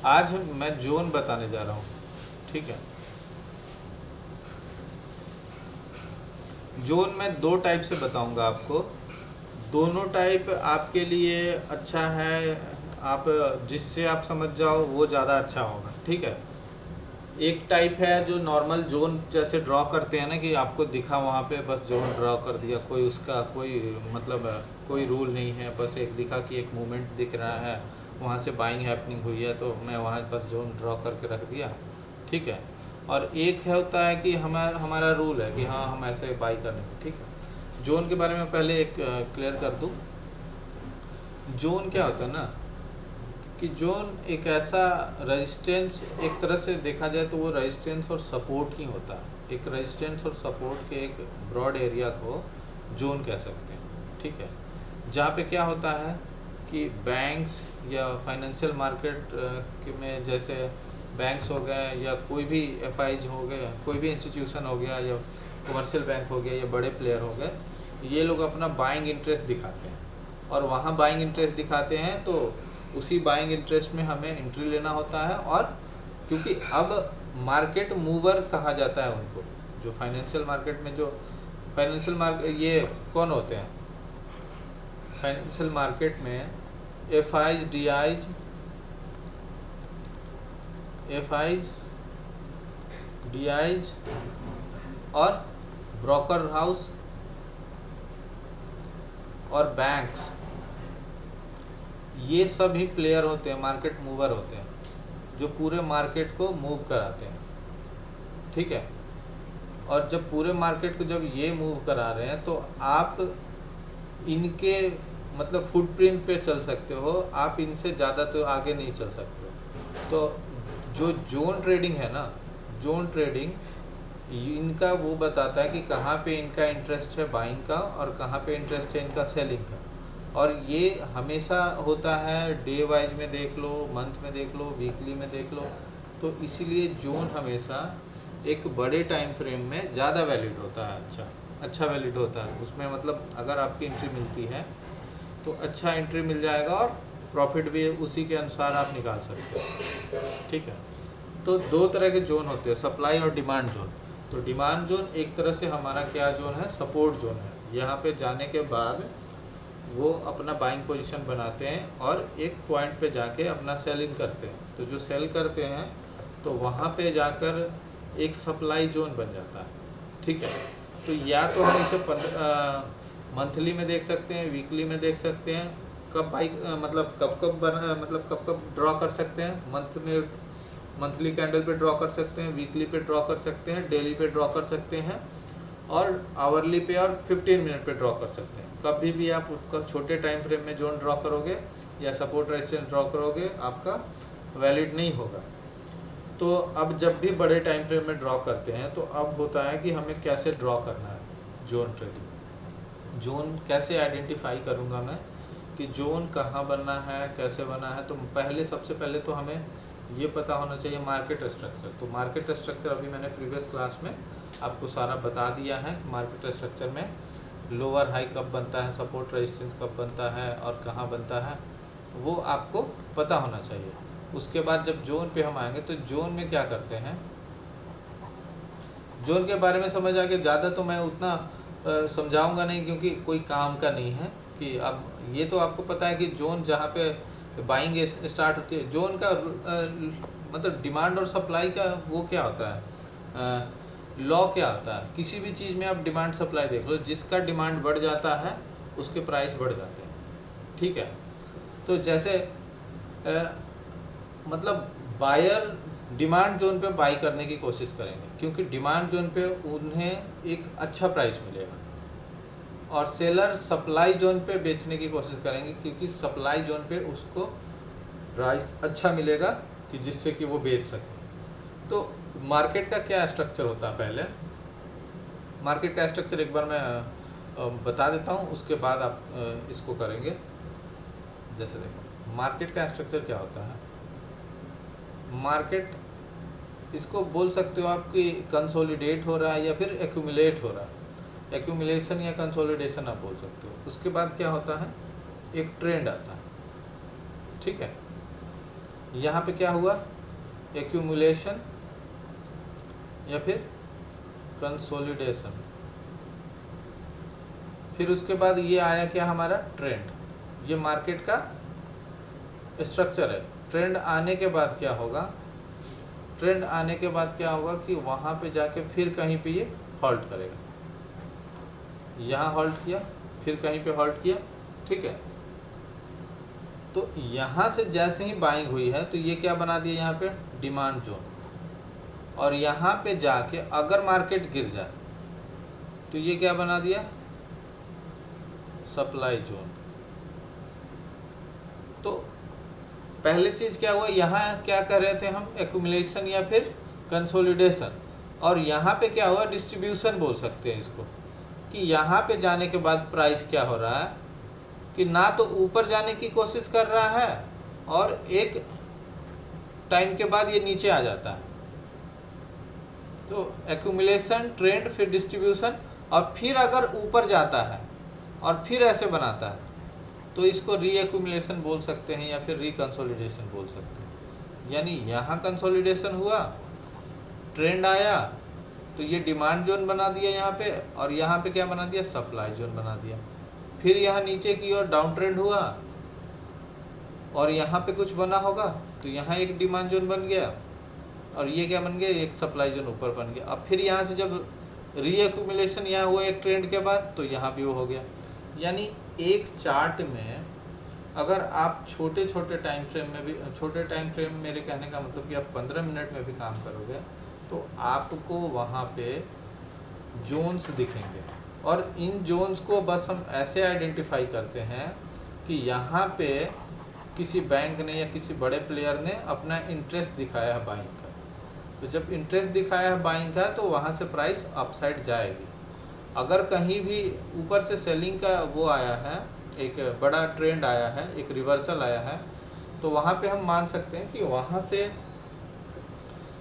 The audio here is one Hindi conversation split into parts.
आज मैं जोन बताने जा रहा हूँ, ठीक है। जोन मैं दो टाइप से बताऊंगा आपको, दोनों टाइप आपके लिए अच्छा है। आप जिससे आप समझ जाओ वो ज़्यादा अच्छा होगा, ठीक है। एक टाइप है जो नॉर्मल जोन जैसे ड्रॉ करते हैं ना, कि आपको दिखा वहाँ पे बस जोन ड्रॉ कर दिया, कोई उसका कोई मतलब कोई रूल नहीं है, बस एक दिखा कि एक मूवमेंट दिख रहा है, वहाँ से बाइंग हैपनिंग हुई है तो मैं वहाँ बस जोन ड्रॉ करके रख दिया, ठीक है। और एक है होता है कि हमारा हमारा रूल है कि हाँ हम ऐसे बाई करेंगे, ठीक है। जोन के बारे में पहले एक क्लियर कर दूँ। जोन क्या होता है ना, कि जोन एक ऐसा रेजिस्टेंस, एक तरह से देखा जाए तो वो रेजिस्टेंस और सपोर्ट ही होता है। एक रेजिस्टेंस और सपोर्ट के एक ब्रॉड एरिया को जोन कह सकते हैं, ठीक है। जहाँ पे क्या होता है कि बैंक्स या फाइनेंशियल मार्केट में, जैसे बैंक्स हो गए या कोई भी एफआईज हो गए, कोई भी इंस्टीट्यूशन हो गया या कमर्शियल बैंक हो गया या बड़े प्लेयर हो गए, ये लोग अपना बाइंग इंटरेस्ट दिखाते हैं। और वहाँ बाइंग इंटरेस्ट दिखाते हैं तो उसी बाइंग इंटरेस्ट में हमें एंट्री लेना होता है। और क्योंकि अब मार्केट मूवर कहा जाता है उनको, जो फाइनेंशियल मार्केट में, जो फाइनेंशियल मार्केट ये कौन होते हैं फाइनेंशियल मार्केट में, एफआईज, डीआईज, डीआईज और ब्रोकर हाउस और बैंक्स, ये सब ही प्लेयर होते हैं, मार्केट मूवर होते हैं, जो पूरे मार्केट को मूव कराते हैं, ठीक है। और जब पूरे मार्केट को जब ये मूव करा रहे हैं तो आप इनके मतलब फुटप्रिंट पे चल सकते हो, आप इनसे ज़्यादा तो आगे नहीं चल सकते हो। तो जो जोन ट्रेडिंग है ना, जोन ट्रेडिंग इनका वो बताता है कि कहाँ पे इनका इंटरेस्ट है बाइंग का और कहाँ पे इंटरेस्ट है इनका सेलिंग का। और ये हमेशा होता है, डे वाइज में देख लो, मंथ में देख लो, वीकली में देख लो। तो इसीलिए जोन हमेशा एक बड़े टाइम फ्रेम में ज़्यादा वैलिड होता है, अच्छा वैलिड होता है। उसमें मतलब अगर आपकी एंट्री मिलती है तो अच्छा एंट्री मिल जाएगा और प्रॉफिट भी उसी के अनुसार आप निकाल सकते हो, ठीक है। तो दो तरह के जोन होते हैं, सप्लाई और डिमांड जोन। तो डिमांड जोन एक तरह से हमारा क्या जोन है, सपोर्ट जोन है। यहाँ पे जाने के बाद वो अपना बाइंग पोजीशन बनाते हैं और एक पॉइंट पे जाके अपना सेलिंग करते हैं। तो जो सेल करते हैं तो वहाँ पे जाकर एक सप्लाई जोन बन जाता है, ठीक है। तो या तो हम इसे मंथली में देख सकते हैं, वीकली में देख सकते हैं, कब बाई मतलब कब कब ड्रॉ कर सकते हैं। मंथ में मंथली कैंडल पे ड्रॉ कर सकते हैं, वीकली पे ड्रॉ कर सकते हैं, डेली पे ड्रॉ कर सकते हैं और आवर्ली पे और 15 मिनट पे ड्रॉ कर सकते हैं। कभी भी आप उसका छोटे टाइम फ्रेम में जोन ड्रॉ करोगे या सपोर्ट रेजिस्टेंस ड्रॉ करोगे, आपका वैलिड नहीं होगा। तो अब जब भी बड़े टाइम फ्रेम में ड्रॉ करते हैं तो अब होता है कि हमें कैसे ड्रॉ करना है जोन ट्रेडिंग। जोन कैसे आइडेंटिफाई करूँगा मैं कि जोन कहाँ बनना है, कैसे बनना है। तो सबसे पहले तो हमें ये पता होना चाहिए मार्केट स्ट्रक्चर। तो मार्केट स्ट्रक्चर अभी मैंने प्रीवियस क्लास में आपको सारा बता दिया है। मार्केट स्ट्रक्चर में लोअर हाई कब बनता है, सपोर्ट रेजिस्टेंस कब बनता है और कहाँ बनता है, वो आपको पता होना चाहिए। उसके बाद जब जोन पे हम आएंगे तो जोन में क्या करते हैं, जोन के बारे में समझ आके ज़्यादा तो मैं उतना समझाऊंगा नहीं, क्योंकि कोई काम का नहीं है। कि अब ये तो आपको पता है कि जोन जहाँ पे बाइंग स्टार्ट होती है, जोन का मतलब डिमांड और सप्लाई का वो क्या होता है, लॉ क्या होता है। किसी भी चीज़ में आप डिमांड सप्लाई देख लो, जिसका डिमांड बढ़ जाता है उसके प्राइस बढ़ जाते हैं, ठीक है। तो जैसे मतलब बायर डिमांड जोन पे बाई करने की कोशिश करेंगे, क्योंकि डिमांड जोन पे उन्हें एक अच्छा प्राइस मिलेगा। और सेलर सप्लाई जोन पे बेचने की कोशिश करेंगे, क्योंकि सप्लाई जोन पे उसको प्राइस अच्छा मिलेगा कि जिससे कि वो बेच सके। तो मार्केट का क्या स्ट्रक्चर होता है, पहले मार्केट का स्ट्रक्चर एक बार मैं बता देता हूँ, उसके बाद आप इसको करेंगे। जैसे देखो मार्केट का स्ट्रक्चर क्या होता है। मार्केट इसको बोल सकते हो आप कि कंसोलिडेट हो रहा है या फिर एक्यूमुलेट हो रहा है। एक्यूमुलेशन या कंसोलिडेशन आप बोल सकते हो। उसके बाद क्या होता है, एक ट्रेंड आता है, ठीक है। यहाँ पे क्या हुआ, एक्यूमुलेशन या फिर कंसोलिडेशन। फिर उसके बाद ये आया क्या हमारा ट्रेंड। ये मार्केट का स्ट्रक्चर है। ट्रेंड आने के बाद क्या होगा, ट्रेंड आने के बाद क्या होगा कि वहाँ पे जाके फिर कहीं पे ये हॉल्ट करेगा। यहाँ हॉल्ट किया, फिर कहीं पे हॉल्ट किया, ठीक है। तो यहाँ से जैसे ही बाइंग हुई है तो ये क्या बना दिया यहाँ पे, डिमांड जोन। और यहाँ पे जाके अगर मार्केट गिर जाए तो ये क्या बना दिया, सप्लाई जोन। तो पहले चीज़ क्या हुआ, यहाँ क्या कर रहे थे हम, एक्यूमुलेशन या फिर कंसोलिडेशन। और यहाँ पे क्या हुआ, डिस्ट्रीब्यूशन बोल सकते हैं इसको, कि यहाँ पे जाने के बाद प्राइस क्या हो रहा है कि ना तो ऊपर जाने की कोशिश कर रहा है और एक टाइम के बाद ये नीचे आ जाता है। तो एक्यूमुलेशन, ट्रेंड, फिर डिस्ट्रीब्यूशन, और फिर अगर ऊपर जाता है और फिर ऐसे बनाता है तो इसको रीएक्यूमुलेशन बोल सकते हैं या फिर रिकंसोलिडेशन बोल सकते हैं। यानी यहाँ कंसोलिडेशन हुआ, ट्रेंड आया तो ये डिमांड जोन बना दिया यहाँ पे, और यहाँ पे क्या बना दिया, सप्लाई जोन बना दिया। फिर यहाँ नीचे की ओर डाउन ट्रेंड हुआ और यहाँ पे कुछ बना होगा तो यहाँ एक डिमांड जोन बन गया, और ये क्या बन गया, एक सप्लाई जोन ऊपर बन गया। अब फिर यहाँ से जब रीएक्यूमुलेशन यहाँ हुआ एक ट्रेंड के बाद तो यहाँ भी वो हो गया। यानी एक चार्ट में अगर आप छोटे छोटे टाइम फ्रेम में भी, छोटे टाइम फ्रेम मेरे कहने का मतलब कि आप 15 मिनट में भी काम करोगे तो आपको वहाँ पे जोन्स दिखेंगे। और इन जोन्स को बस हम ऐसे आइडेंटिफाई करते हैं कि यहाँ पे किसी बैंक ने या किसी बड़े प्लेयर ने अपना इंटरेस्ट दिखाया है बाइंग का। तो जब इंटरेस्ट दिखाया है बाइंग का तो वहाँ से प्राइस अपसाइड जाएगी। अगर कहीं भी ऊपर से सेलिंग का वो आया है, एक बड़ा ट्रेंड आया है, एक रिवर्सल आया है, तो वहाँ पे हम मान सकते हैं कि वहाँ से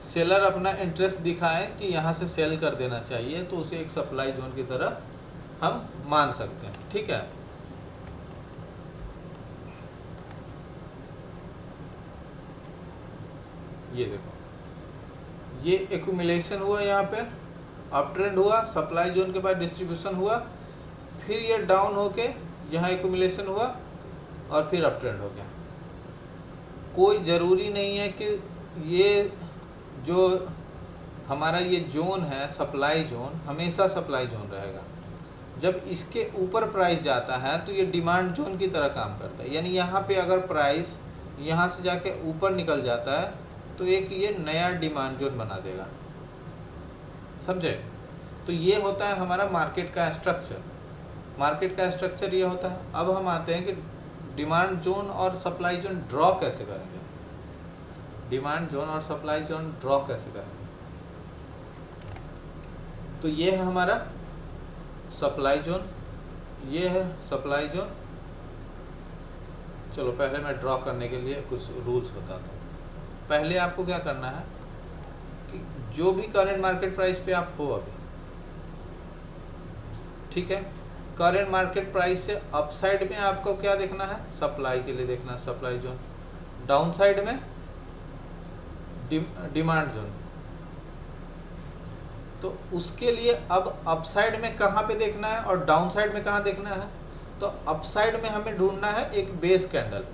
सेलर अपना इंटरेस्ट दिखाएं कि यहाँ से सेल कर देना चाहिए, तो उसे एक सप्लाई जोन की तरह हम मान सकते हैं, ठीक है। ये देखो, ये एक्यूमुलेशन हुआ, यहाँ पे अप ट्रेंड हुआ, सप्लाई जोन के बाद डिस्ट्रीब्यूशन हुआ, फिर ये डाउन होके यहाँ एक्यूमुलेशन हुआ और फिर अप ट्रेंड हो गया। कोई ज़रूरी नहीं है कि ये जो हमारा ये जोन है सप्लाई जोन हमेशा सप्लाई जोन रहेगा। जब इसके ऊपर प्राइस जाता है तो ये डिमांड जोन की तरह काम करता है। यानी यहाँ पे अगर प्राइस यहाँ से जाके ऊपर निकल जाता है तो एक ये नया डिमांड जोन बना देगा, समझे। तो ये होता है हमारा मार्केट का स्ट्रक्चर। मार्केट का स्ट्रक्चर ये होता है। अब हम आते हैं कि डिमांड जोन और सप्लाई जोन ड्रॉ कैसे करेंगे। डिमांड जोन और सप्लाई जोन ड्रॉ कैसे करेंगे। तो ये है हमारा सप्लाई जोन, ये है सप्लाई जोन। चलो पहले मैं ड्रॉ करने के लिए कुछ रूल्स बताता हूँ। पहले आपको क्या करना है कि जो भी करंट मार्केट प्राइस पे आप हो अभी, ठीक है, करंट मार्केट प्राइस से अपसाइड में आपको क्या देखना है, सप्लाई के लिए देखना है सप्लाई जोन, डाउन साइड में डिमांड जोन। तो उसके लिए अब अपसाइड में कहाँ पे देखना है और डाउन साइड में कहाँ देखना है। तो अपसाइड में हमें ढूंढना है एक बेस कैंडल।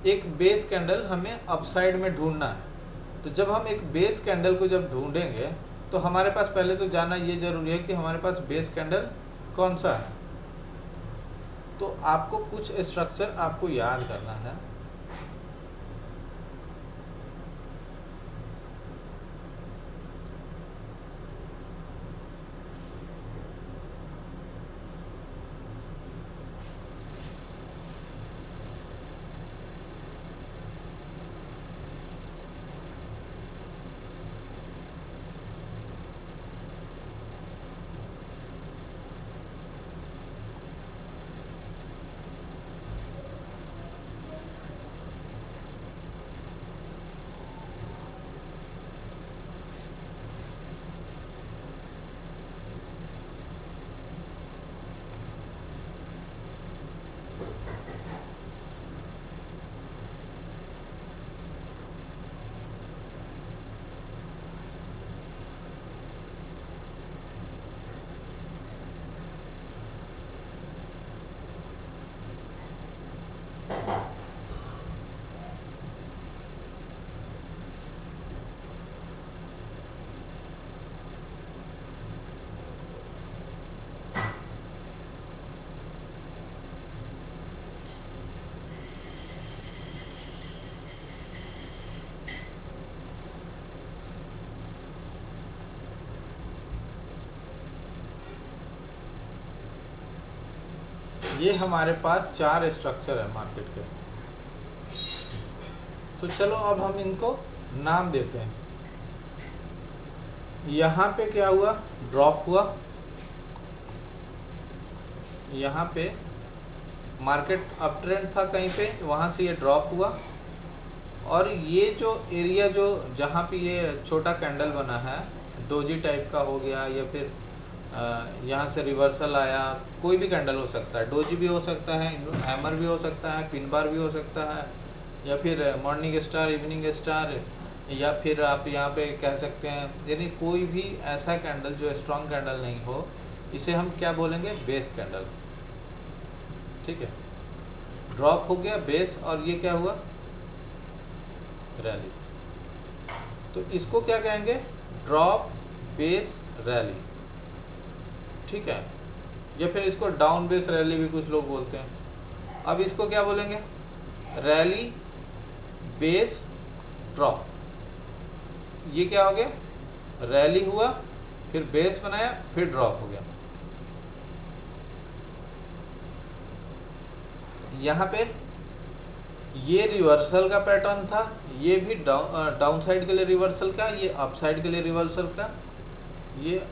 एक बेस कैंडल हमें अपसाइड में ढूंढना है। तो जब हम एक बेस कैंडल को जब ढूंढेंगे तो हमारे पास पहले तो जानना ये ज़रूरी है कि हमारे पास बेस कैंडल कौन सा है। तो आपको कुछ स्ट्रक्चर आपको याद करना है। ये हमारे पास 4 स्ट्रक्चर है मार्केट के। तो चलो अब हम इनको नाम देते हैं। यहाँ पे क्या हुआ, ड्रॉप हुआ, यहाँ पे मार्केट अप ट्रेंड था कहीं पे, वहाँ से ये ड्रॉप हुआ, और ये जो एरिया जो जहाँ पे ये छोटा कैंडल बना है, डोजी टाइप का हो गया, या फिर यहाँ से रिवर्सल आया, कोई भी कैंडल हो सकता है, डोजी भी हो सकता है, हैमर भी हो सकता है, पिन बार भी हो सकता है, या फिर मॉर्निंग स्टार, इवनिंग स्टार, या फिर आप यहाँ पे कह सकते हैं, यानी कोई भी ऐसा कैंडल जो स्ट्रॉन्ग कैंडल नहीं हो, इसे हम क्या बोलेंगे, बेस कैंडल। ठीक है, ड्रॉप हो गया बेस, और ये क्या हुआ, रैली। तो इसको क्या कहेंगे, ड्रॉप बेस रैली। ठीक है, या फिर इसको डाउन बेस रैली भी कुछ लोग बोलते हैं। अब इसको क्या बोलेंगे, रैली बेस ड्रॉप। ये क्या हो गया, रैली हुआ, फिर बेस बनाया, फिर ड्रॉप हो गया। यहाँ पे ये रिवर्सल का पैटर्न था, ये भी डाउन साइड के लिए रिवर्सल का, ये अप साइड के लिए रिवर्सल का, ये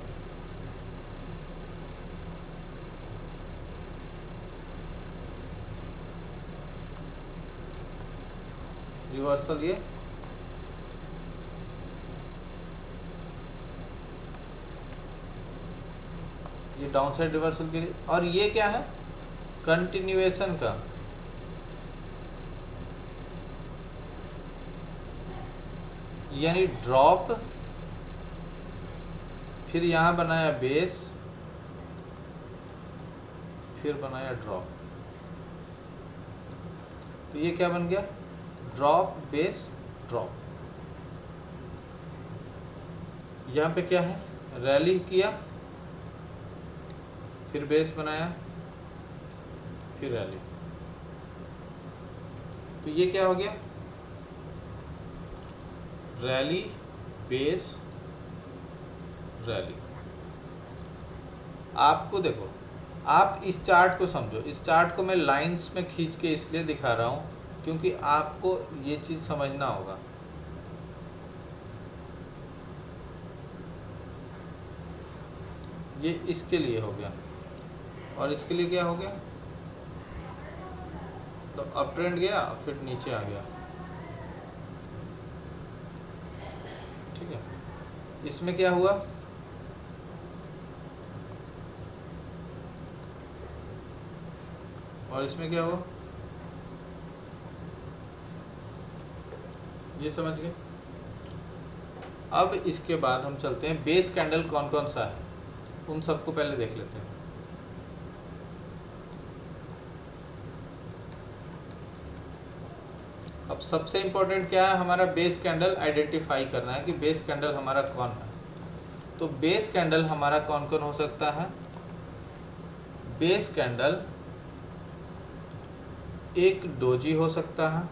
रिवर्सल, ये डाउन साइड रिवर्सल के लिए, और ये क्या है, कंटिन्यूएशन का। यानी ड्रॉप, फिर यहाँ बनाया बेस, फिर बनाया ड्रॉप। तो ये क्या बन गया, ड्रॉप बेस ड्रॉप। यहाँ पे क्या है, रैली किया, फिर बेस बनाया, फिर रैली। तो ये क्या हो गया, रैली बेस रैली। आपको देखो, आप इस चार्ट को समझो, इस चार्ट को मैं लाइंस में खींच के इसलिए दिखा रहा हूँ क्योंकि आपको ये चीज़ समझना होगा। ये इसके लिए हो गया, और इसके लिए क्या हो गया, तो अप ट्रेंड गया, फिर नीचे आ गया। ठीक है, इसमें क्या हुआ, और इसमें क्या हुआ, ये समझ गए। अब इसके बाद हम चलते हैं, बेस कैंडल कौन कौन सा है, उन सबको पहले देख लेते हैं। अब सबसे इम्पोर्टेंट क्या है, हमारा बेस कैंडल आइडेंटिफाई करना है कि बेस कैंडल हमारा कौन है। तो बेस कैंडल हमारा कौन कौन हो सकता है, बेस कैंडल एक डोजी हो सकता है,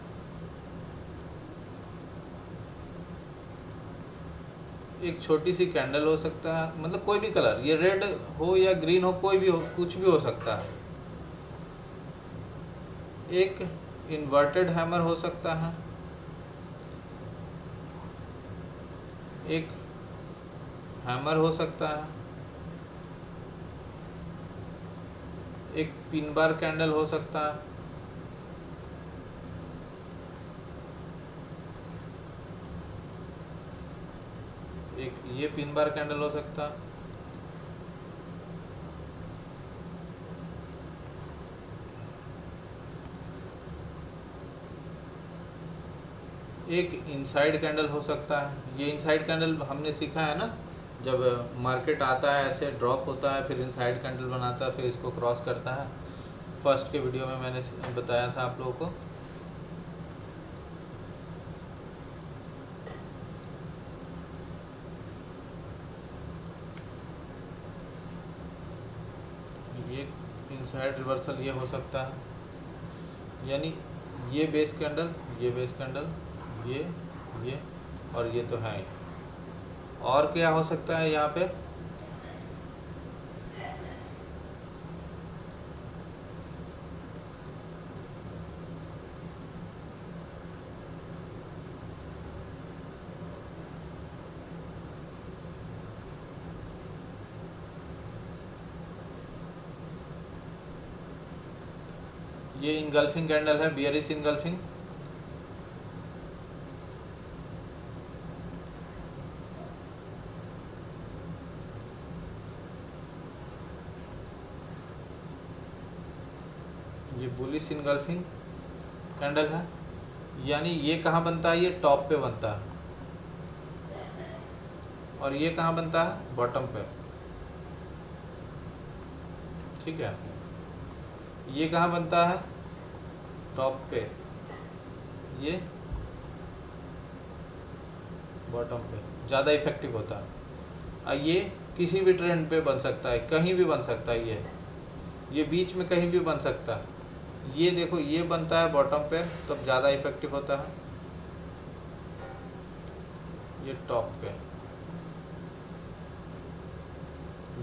एक छोटी सी कैंडल हो सकता है, मतलब कोई भी कलर, ये रेड हो या ग्रीन हो, कोई भी हो, कुछ भी हो सकता है, एक इन्वर्टेड हैमर हो सकता है, एक हैमर हो सकता है, एक पिन बार कैंडल हो सकता है, एक ये पिन बार कैंडल हो सकता है, एक इनसाइड कैंडल हो सकता है। ये इनसाइड कैंडल हमने सीखा है ना, जब मार्केट आता है ऐसे ड्रॉप होता है, फिर इनसाइड कैंडल बनाता है, फिर इसको क्रॉस करता है। फर्स्ट के वीडियो में मैंने बताया था आप लोगों को। ये इनसाइड रिवर्सल ये हो सकता है, यानी ये बेस कैंडल, ये बेस कैंडल, ये और ये तो है। और क्या हो सकता है यहाँ पे, ये इनगल्फिंग कैंडल है, बियरिश इनगल्फिंग। ये बुलिश इनगल्फिंग कैंडल है, यानी ये कहाँ बनता है, ये टॉप पे बनता है, और ये कहाँ बनता है, बॉटम पे। ठीक है, ये कहाँ बनता है, टॉप पे, ये बॉटम पे, ज़्यादा इफेक्टिव होता है। ये किसी भी ट्रेंड पे बन सकता है, कहीं भी बन सकता है, ये बीच में कहीं भी बन सकता है। ये देखो, ये बनता है बॉटम पे, तब ज़्यादा इफेक्टिव होता है। ये टॉप पे,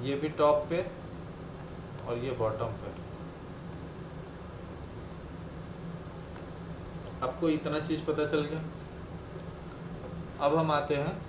ये भी टॉप पे, और ये बॉटम पे। आपको इतना चीज़ पता चल गया। अब हम आते हैं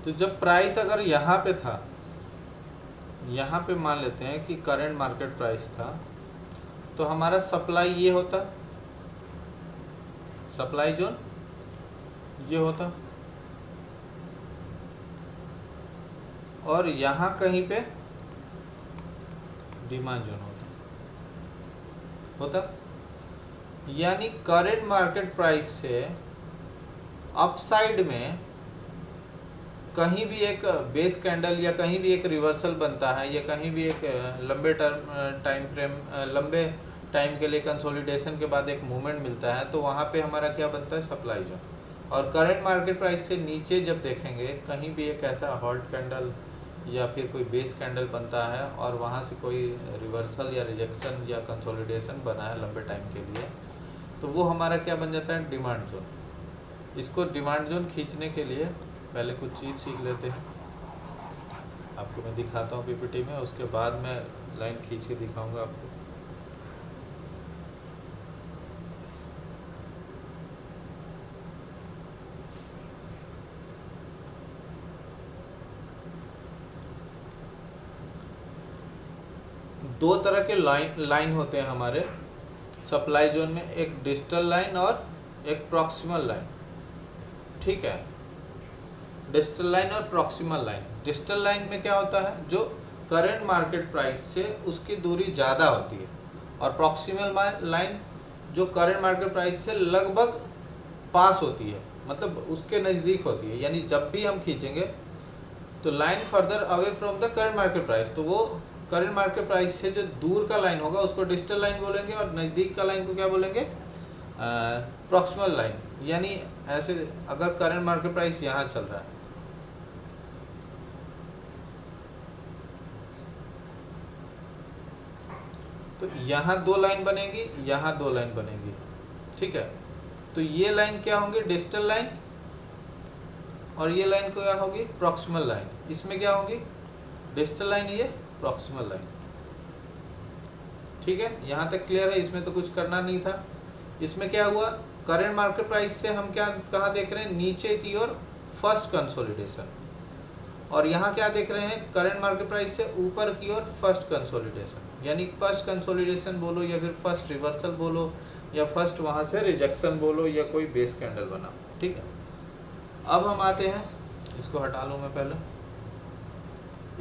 तो जब प्राइस अगर यहाँ पे था, यहाँ पे मान लेते हैं कि करंट मार्केट प्राइस था, तो हमारा सप्लाई ये होता, सप्लाई जोन ये होता, और यहाँ कहीं पे डिमांड जोन होता। यानी करंट मार्केट प्राइस से अपसाइड में कहीं भी एक बेस कैंडल या कहीं भी एक रिवर्सल बनता है, या कहीं भी एक लंबे टाइम फ्रेम, लंबे टाइम के लिए कंसोलिडेशन के बाद एक मूवमेंट मिलता है, तो वहाँ पे हमारा क्या बनता है, सप्लाई जोन। और करंट मार्केट प्राइस से नीचे जब देखेंगे, कहीं भी एक ऐसा हॉल्ट कैंडल या फिर कोई बेस कैंडल बनता है, और वहाँ से कोई रिवर्सल या रिजेक्शन या कंसोलिडेशन बना है लंबे टाइम के लिए, तो वो हमारा क्या बन जाता है, डिमांड जोन। इसको डिमांड जोन खींचने के लिए पहले कुछ चीज़ सीख लेते हैं। आपको मैं दिखाता हूँ पीपीटी में, उसके बाद मैं लाइन खींच के दिखाऊंगा आपको। दो तरह के लाइन होते हैं हमारे सप्लाई जोन में, एक डिस्टल लाइन और एक प्रॉक्सिमल लाइन। ठीक है, डिस्टल लाइन और प्रॉक्सिमल लाइन। डिस्टल लाइन में क्या होता है, जो करंट मार्केट प्राइस से उसकी दूरी ज़्यादा होती है, और प्रॉक्सिमल लाइन जो करंट मार्केट प्राइस से लगभग पास होती है, मतलब उसके नज़दीक होती है। यानी जब भी हम खींचेंगे तो line further away from the current market price, तो वो करंट मार्केट प्राइस से जो दूर का लाइन होगा उसको डिस्टल लाइन बोलेंगे, और नज़दीक का लाइन को क्या बोलेंगे, प्रॉक्सिमल लाइन। यानी ऐसे अगर करंट मार्केट प्राइस यहाँ चल रहा है, तो यहाँ दो लाइन बनेगी, यहाँ दो लाइन बनेगी। ठीक है, तो ये लाइन क्या होंगी, डिस्टल लाइन, और ये लाइन क्या होगी, प्रॉक्सिमल लाइन। इसमें क्या होगी, डिस्टल लाइन, ये प्रॉक्सिमल लाइन। ठीक है, यहाँ तक क्लियर है, इसमें तो कुछ करना नहीं था। इसमें क्या हुआ, करंट मार्केट प्राइस से हम क्या कहाँ देख रहे हैं, नीचे की ओर फर्स्ट कंसोलिडेशन, और यहाँ क्या देख रहे हैं, करंट मार्केट प्राइस से ऊपर की ओर फर्स्ट कंसोलिडेशन। यानी फर्स्ट कंसोलिडेशन बोलो, या फिर फर्स्ट रिवर्सल बोलो, या फर्स्ट वहाँ से रिजेक्शन बोलो, या कोई बेस कैंडल बना। ठीक है, अब हम आते हैं, इसको हटा लूँ मैं पहले,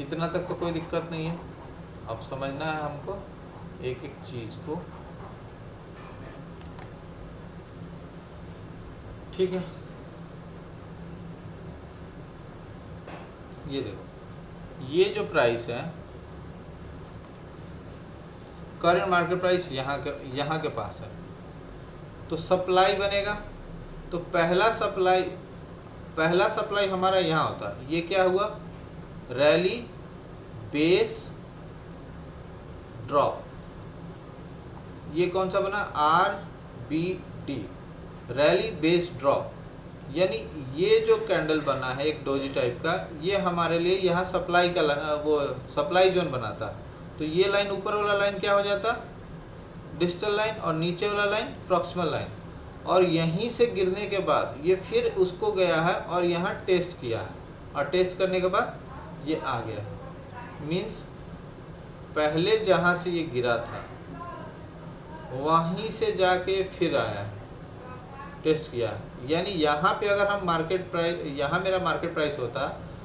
इतना तक तो कोई दिक्कत नहीं है। अब समझना है हमको एक एक चीज़ को। ठीक है, ये देखो, ये जो प्राइस है, करंट मार्केट प्राइस यहाँ के पास है, तो सप्लाई बनेगा, तो पहला सप्लाई हमारा यहाँ होता है। ये क्या हुआ, रैली, बेस, ड्रॉप। ये कौन सा बना, RBD, रैली बेस ड्रॉप, यानी ये जो कैंडल बना है एक डोजी टाइप का, ये हमारे लिए यहाँ सप्लाई का वो सप्लाई जोन बनाता। तो ये लाइन, ऊपर वाला लाइन क्या हो जाता, डिस्टल लाइन, और नीचे वाला लाइन प्रॉक्सिमल लाइन। और यहीं से गिरने के बाद ये फिर उसको गया है और यहाँ टेस्ट किया है, और टेस्ट करने के बाद ये आ गया है। मीन्स पहले जहाँ से ये गिरा था वहीं से जाके फिर आया है, टेस्ट किया है। यानी यहाँ पे अगर हम मार्केट प्राइस, यहाँ मेरा मार्केट प्राइस होता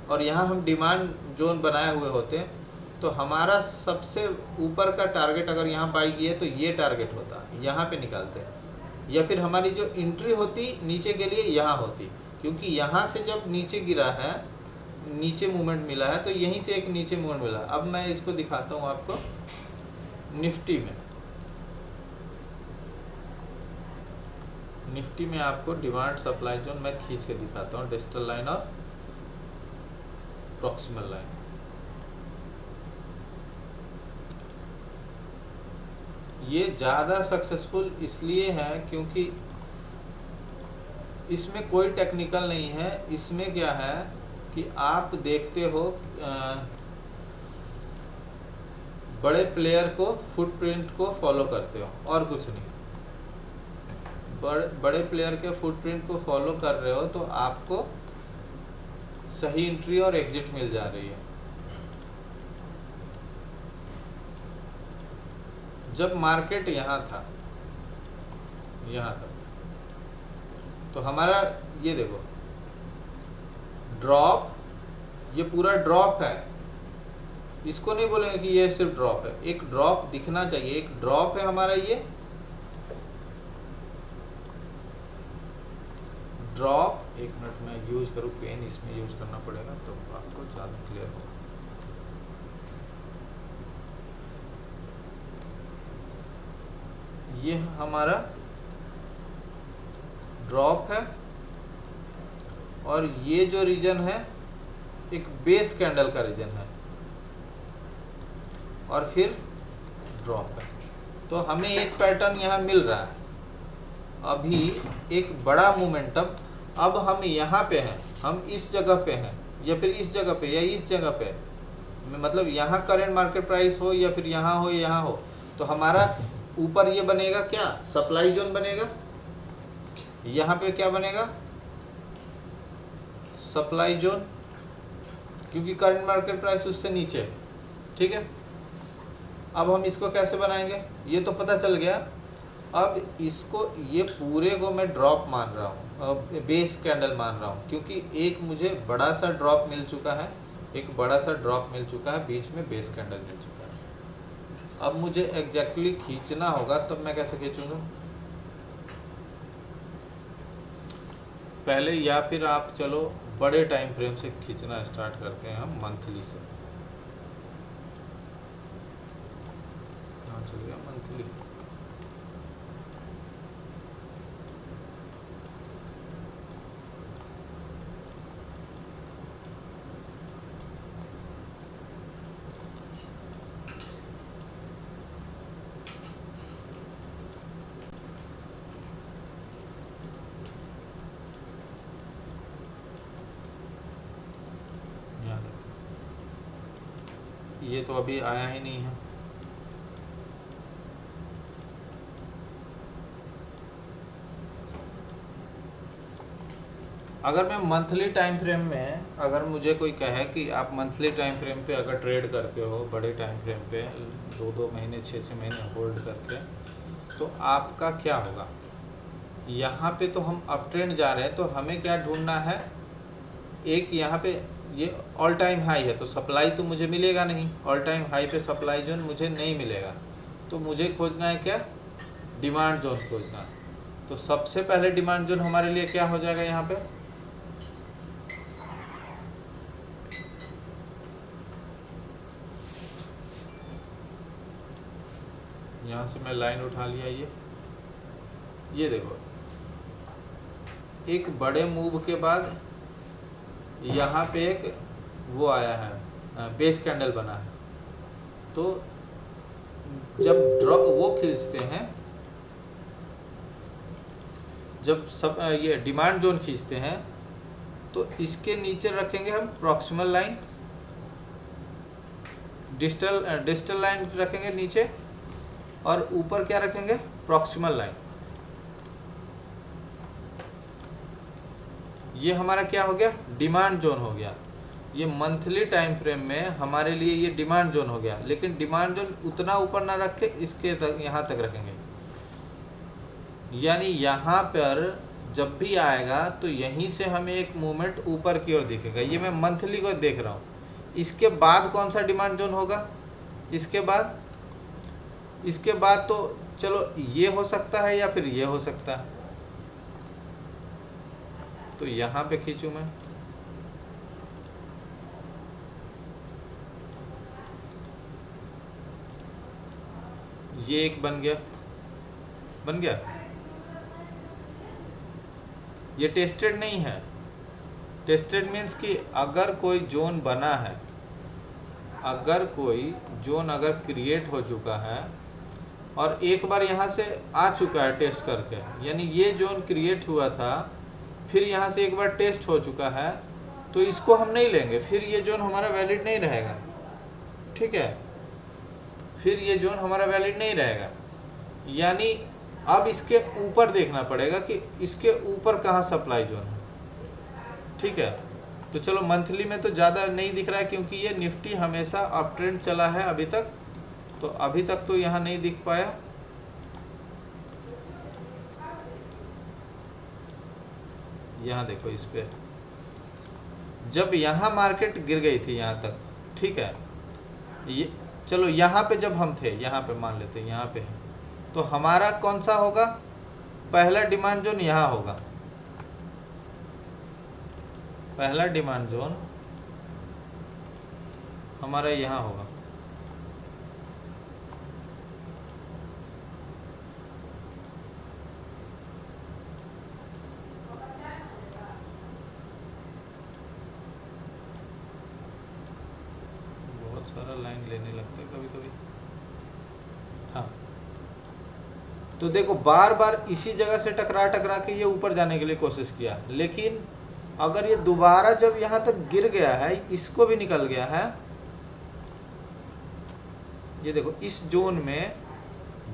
और यहाँ हम डिमांड जोन बनाए हुए होते, तो हमारा सबसे ऊपर का टारगेट अगर यहाँ बाई किए तो ये टारगेट होता, यहाँ पे निकालते। या फिर हमारी जो एंट्री होती नीचे के लिए यहाँ होती, क्योंकि यहाँ से जब नीचे गिरा है, नीचे मूवमेंट मिला है, तो यहीं से एक नीचे मूवमेंट मिला। अब मैं इसको दिखाता हूँ आपको निफ्टी में। निफ्टी में आपको डिमांड सप्लाई जोन मैं खींच के दिखाता हूँ, डिस्टल लाइन और प्रॉक्सिमल लाइन। ये ज़्यादा सक्सेसफुल इसलिए है क्योंकि इसमें कोई टेक्निकल नहीं है। इसमें क्या है कि आप देखते हो बड़े प्लेयर को, फुटप्रिंट को फॉलो करते हो, और कुछ नहीं। बड़े प्लेयर के फुटप्रिंट को फॉलो कर रहे हो तो आपको सही एंट्री और एग्जिट मिल जा रही है। जब मार्केट यहाँ था, तो हमारा ये देखो ड्रॉप, ये पूरा ड्रॉप है। इसको नहीं बोलेंगे कि ये सिर्फ ड्रॉप है, एक ड्रॉप दिखना चाहिए। एक ड्रॉप है हमारा, ये ड्रॉप। एक मिनट में यूज करूँ पेन, इसमें यूज करना पड़ेगा तो आपको ज़्यादा क्लियर होगा। ये हमारा ड्रॉप है, और ये जो रीजन है एक बेस कैंडल का रीजन है, और फिर ड्रॉप है। तो हमें एक पैटर्न यहाँ मिल रहा है, अभी एक बड़ा मोमेंटम। अब हम यहाँ पे हैं, हम इस जगह पे हैं, या फिर इस जगह पे, या इस जगह पे, मतलब यहाँ करेंट मार्केट प्राइस हो, या फिर यहाँ हो, या यहाँ हो, तो हमारा ऊपर ये बनेगा क्या, सप्लाई जोन बनेगा। यहाँ पे क्या बनेगा, सप्लाई जोन, क्योंकि करंट मार्केट प्राइस उससे नीचे है। ठीक है, अब हम इसको कैसे बनाएंगे, ये तो पता चल गया। अब इसको, ये पूरे को मैं ड्रॉप मान रहा हूँ, बेस कैंडल मान रहा हूँ, क्योंकि एक मुझे बड़ा सा ड्रॉप मिल चुका है, एक बड़ा सा ड्रॉप मिल चुका है, बीच में बेस कैंडल मिल चुका है। अब मुझे एग्जैक्टली खींचना होगा, तब मैं कैसे खींचूंगा, पहले, या फिर आप चलो बड़े टाइम फ्रेम से खींचना स्टार्ट करते हैं हम, मंथली से। कहाँ चल गया मंथली, ये तो अभी आया ही नहीं है। अगर मैं मंथली टाइम फ्रेम में, अगर मुझे कोई कहे कि आप मंथली टाइम फ्रेम पे अगर ट्रेड करते हो, बड़े टाइम फ्रेम पे 2-2 महीने 6-6 महीने होल्ड करके, तो आपका क्या होगा। यहाँ पे तो हम अप ट्रेंड जा रहे हैं, तो हमें क्या ढूंढना है, एक यहाँ पे ये ऑल टाइम हाई है, तो सप्लाई तो मुझे मिलेगा नहीं, ऑल टाइम हाई पे सप्लाई जोन मुझे नहीं मिलेगा, तो मुझे खोजना है क्या, डिमांड जोन खोजना है। तो सबसे पहले डिमांड जोन हमारे लिए क्या हो जाएगा, यहाँ पे यहाँ से मैं लाइन उठा लिया, ये देखो एक बड़े मूव के बाद यहाँ पे एक वो आया है, बेस कैंडल बना है। तो जब ड्रॉप वो खींचते हैं, जब सब ये डिमांड जोन खींचते हैं, तो इसके नीचे रखेंगे हम प्रॉक्सिमल लाइन, डिस्टल लाइन रखेंगे नीचे, और ऊपर क्या रखेंगे, प्रॉक्सिमल लाइन। ये हमारा क्या हो गया, डिमांड जोन हो गया। ये मंथली टाइम फ्रेम में हमारे लिए ये डिमांड जोन हो गया, लेकिन डिमांड जोन उतना ऊपर ना रख के इसके तक, यहाँ तक रखेंगे। यानी यहाँ पर जब भी आएगा तो यहीं से हमें एक मूवमेंट ऊपर की ओर दिखेगा। ये मैं मंथली को देख रहा हूँ। इसके बाद कौन सा डिमांड जोन होगा, इसके बाद तो चलो ये हो सकता है या फिर ये हो सकता है। तो यहाँ पे खींचूँ मैं, ये एक बन गया। ये टेस्टेड नहीं है। टेस्टेड मीन्स कि अगर कोई जोन बना है, अगर कोई जोन अगर क्रिएट हो चुका है और एक बार यहाँ से आ चुका है टेस्ट करके, यानी ये जोन क्रिएट हुआ था, फिर यहाँ से एक बार टेस्ट हो चुका है, तो इसको हम नहीं लेंगे, फिर ये जोन हमारा वैलिड नहीं रहेगा। ठीक है, फिर ये जोन हमारा वैलिड नहीं रहेगा। यानी अब इसके ऊपर देखना पड़ेगा कि इसके ऊपर कहाँ सप्लाई जोन है। ठीक है, तो चलो मंथली में तो ज़्यादा नहीं दिख रहा है, क्योंकि ये निफ्टी हमेशा अप ट्रेंड चला है अभी तक, तो अभी तक तो यहाँ नहीं दिख पाया। यहाँ देखो, इस पे जब यहाँ मार्केट गिर गई थी यहाँ तक, ठीक है, ये चलो यहाँ पे जब हम थे, यहाँ पे मान लेते हैं यहाँ पे है, तो हमारा कौन सा होगा, पहला डिमांड जोन यहाँ होगा। पहला डिमांड जोन हमारा यहाँ होगा। बहुत सारा लाइन लेने लगता है कभी कभी। हाँ, तो देखो बार बार इसी जगह से टकरा के ये ऊपर जाने के लिए कोशिश किया, लेकिन अगर ये दोबारा जब यहाँ तक गिर गया है, इसको भी निकल गया है, ये देखो इस जोन में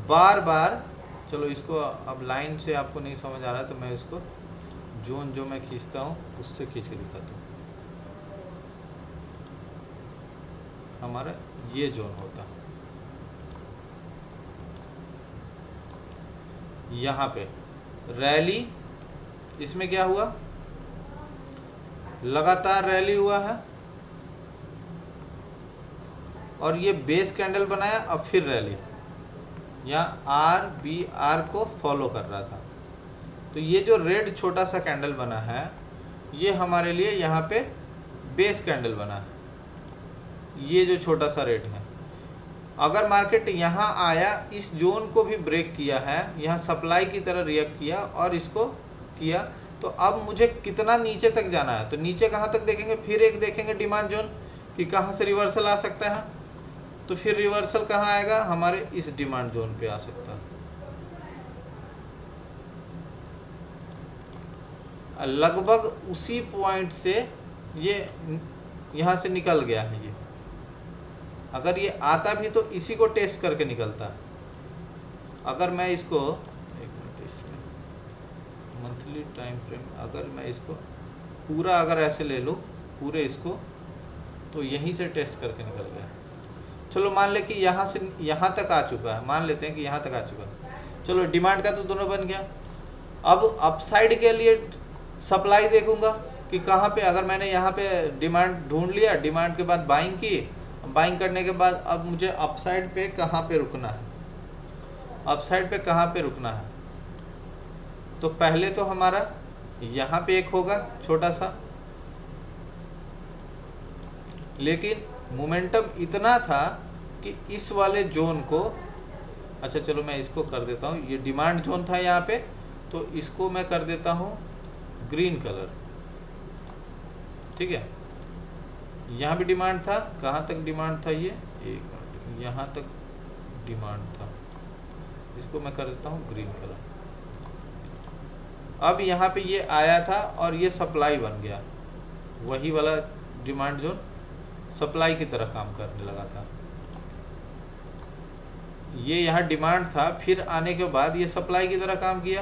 बार बार, चलो इसको अब लाइन से आपको नहीं समझ आ रहा है तो मैं इसको जोन जो मैं खींचता हूँ उससे खींच के दिखाता हूँ। हमारा ये जोन होता है, यहाँ पे रैली, इसमें क्या हुआ, लगातार रैली हुआ है और ये बेस कैंडल बनाया, अब फिर रैली, यहाँ RBR को फॉलो कर रहा था। तो ये जो रेड छोटा सा कैंडल बना है, ये हमारे लिए यहाँ पे बेस कैंडल बना है, ये जो छोटा सा रेड है। अगर मार्केट यहाँ आया, इस जोन को भी ब्रेक किया है, यहाँ सप्लाई की तरह रिएक्ट किया और इसको किया, तो अब मुझे कितना नीचे तक जाना है, तो नीचे कहाँ तक देखेंगे, फिर एक देखेंगे डिमांड जोन कि कहाँ से रिवर्सल आ सकता है, तो फिर रिवर्सल कहाँ आएगा, हमारे इस डिमांड जोन पे आ सकता है। लगभग उसी पॉइंट से ये यहाँ से निकल गया है। ये अगर ये आता भी तो इसी को टेस्ट करके निकलता है। अगर मैं इसको एक मिनट, इसमें मंथली टाइम फ्रेम, अगर मैं इसको पूरा अगर ऐसे ले लूँ पूरे इसको, तो यहीं से टेस्ट करके निकल गया। चलो मान ले कि यहाँ से यहाँ तक आ चुका है, मान लेते हैं कि यहाँ तक आ चुका है। चलो डिमांड का तो दोनों बन गया। अब अपसाइड के लिए सप्लाई देखूंगा कि कहाँ पे, अगर मैंने यहाँ पे डिमांड ढूंढ लिया, डिमांड के बाद बाइंग की, बाइंग करने के बाद अब मुझे अपसाइड पे कहाँ पे रुकना है, अपसाइड पे कहाँ पे रुकना है। तो पहले तो हमारा यहाँ पे एक होगा छोटा सा, लेकिन मोमेंटम इतना था कि इस वाले जोन को, अच्छा चलो मैं इसको कर देता हूँ, ये डिमांड जोन था यहाँ पे, तो इसको मैं कर देता हूँ ग्रीन कलर। ठीक है, यहाँ भी डिमांड था, कहाँ तक डिमांड था, ये एक मिनट, यहाँ तक डिमांड था, इसको मैं कर देता हूँ ग्रीन कलर। अब यहाँ पे ये आया था और ये सप्लाई बन गया, वही वाला डिमांड जोन सप्लाई की तरह काम करने लगा था। ये यहाँ डिमांड था, फिर आने के बाद ये सप्लाई की तरह काम किया।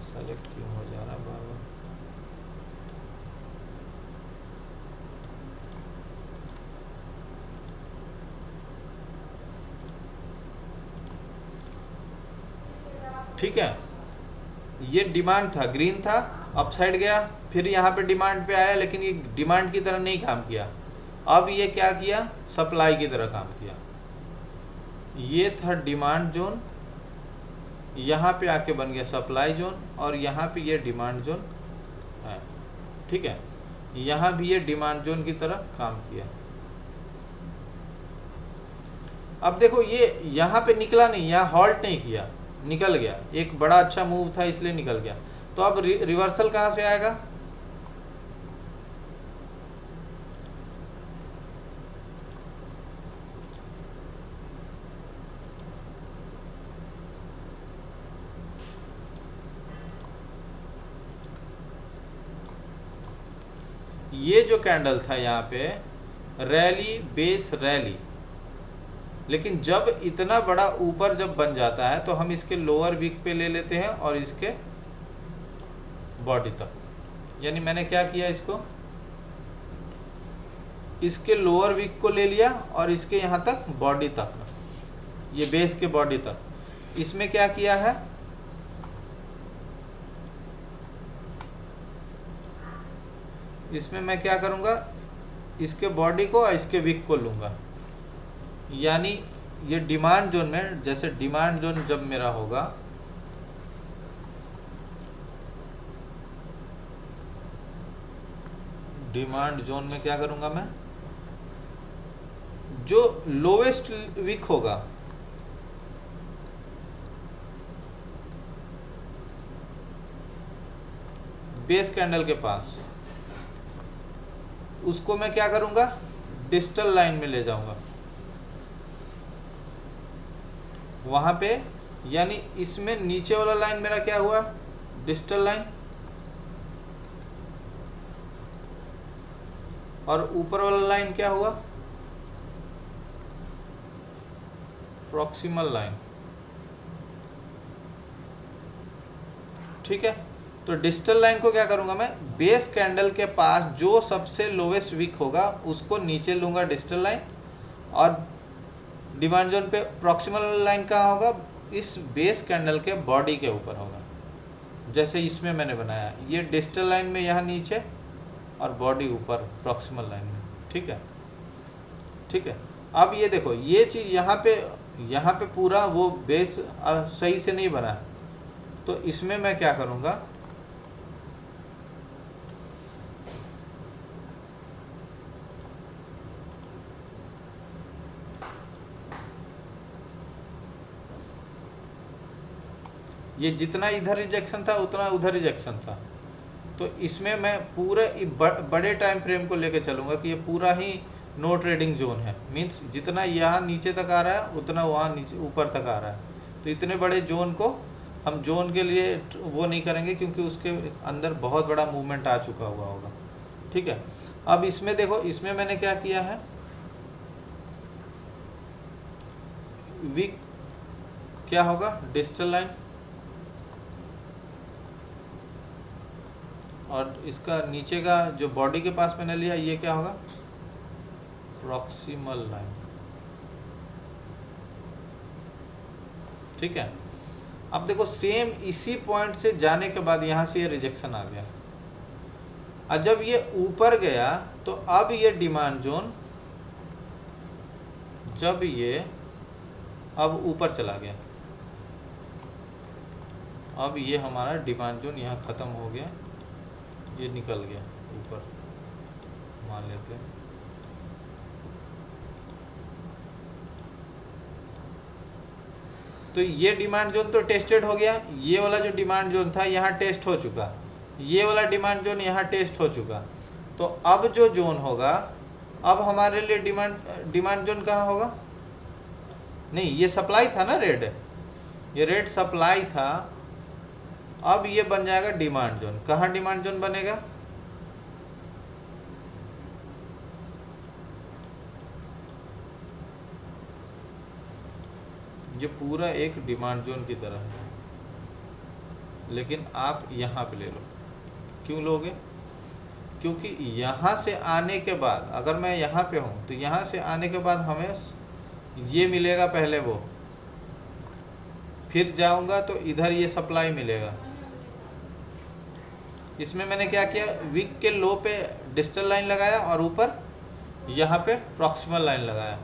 सेलेक्ट क्यों हो जा रहा है बार बार? ठीक है, ये डिमांड था, ग्रीन था, अपसाइड गया, फिर यहाँ पे डिमांड पे आया, लेकिन ये डिमांड की तरह नहीं काम किया। अब ये क्या किया, सप्लाई की तरह काम किया। ये था डिमांड जोन, यहाँ पे आके बन गया सप्लाई जोन, और यहाँ पे ये डिमांड जोन है। ठीक है, यहाँ भी ये डिमांड जोन की तरह काम किया। अब देखो ये यहाँ पे निकला नहीं, यहाँ हॉल्ट नहीं किया, निकल गया। एक बड़ा अच्छा मूव था इसलिए निकल गया। तो अब रिवर्सल कहाँ से आएगा? ये जो कैंडल था यहाँ पे रैली बेस रैली, लेकिन जब इतना बड़ा ऊपर जब बन जाता है तो हम इसके लोअर वीक पे ले लेते हैं और इसके बॉडी तक। यानी मैंने क्या किया, इसके लोअर वीक को ले लिया और इसके यहाँ तक बॉडी तक, ये बेस के बॉडी तक। इसमें क्या किया है, इसमें मैं क्या करूँगा, इसके बॉडी को और इसके वीक को लूँगा। यानी ये डिमांड जोन में, जैसे डिमांड जोन जब मेरा होगा, डिमांड जोन में क्या करूँगा मैं, जो लोवेस्ट वीक होगा बेस कैंडल के पास, उसको मैं क्या करूँगा, डिस्टल लाइन में ले जाऊँगा वहाँ पे। यानी इसमें नीचे वाला लाइन मेरा क्या हुआ, डिस्टल लाइन, और ऊपर वाला लाइन क्या हुआ, प्रॉक्सिमल लाइन। ठीक है, तो डिस्टल लाइन को क्या करूँगा मैं, बेस कैंडल के पास जो सबसे लोवेस्ट वीक होगा उसको नीचे लूँगा डिस्टल लाइन, और डिमांड जोन पे प्रॉक्सिमल लाइन कहाँ होगा, इस बेस कैंडल के बॉडी के ऊपर होगा। जैसे इसमें मैंने बनाया, ये डिस्टल लाइन में यहाँ नीचे और बॉडी ऊपर प्रॉक्सिमल लाइन में। ठीक है, ठीक है। अब ये देखो, ये चीज़ यहाँ पे पूरा वो बेस सही से नहीं बना है, तो इसमें मैं क्या करूँगा, ये जितना इधर रिजेक्शन था उतना उधर रिजेक्शन था, तो इसमें मैं पूरे बड़े टाइम फ्रेम को लेकर चलूँगा कि ये पूरा ही नो ट्रेडिंग जोन है। मींस जितना यहाँ नीचे तक आ रहा है उतना वहाँ नीचे ऊपर तक आ रहा है। तो इतने बड़े जोन को हम जोन के लिए वो नहीं करेंगे, क्योंकि उसके अंदर बहुत बड़ा मूवमेंट आ चुका हुआ होगा। ठीक है, अब इसमें देखो, इसमें मैंने क्या किया है, वीक क्या होगा, डिस्टल लाइन, और इसका नीचे का जो बॉडी के पास मैंने लिया ये क्या होगा, प्रॉक्सिमल लाइन। ठीक है, अब देखो सेम इसी पॉइंट से जाने के बाद यहाँ से ये रिजेक्शन आ गया, और जब ये ऊपर गया तो अब ये डिमांड जोन, जब ये अब ऊपर चला गया, अब ये हमारा डिमांड जोन यहाँ ख़त्म हो गया, ये निकल गया ऊपर मान लेते हैं। तो ये डिमांड जोन तो टेस्टेड हो गया, ये वाला जो डिमांड जोन था यहाँ टेस्ट हो चुका, ये वाला डिमांड जोन यहाँ टेस्ट हो चुका। तो अब जो जोन होगा अब हमारे लिए डिमांड जोन कहाँ होगा? नहीं, ये सप्लाई था ना रेट, ये रेट सप्लाई था। अब ये बन जाएगा डिमांड जोन। कहाँ डिमांड जोन बनेगा? ये पूरा एक डिमांड जोन की तरह है, लेकिन आप यहाँ पे ले लो। क्यों लोगे? क्योंकि यहाँ से आने के बाद, अगर मैं यहाँ पे हूँ तो यहाँ से आने के बाद हमें ये मिलेगा पहले, वो फिर जाऊँगा तो इधर ये सप्लाई मिलेगा। इसमें मैंने क्या किया, वीक के लो पे डिजिटल लाइन लगाया और ऊपर यहाँ पे प्रॉक्सिमल लाइन लगाया।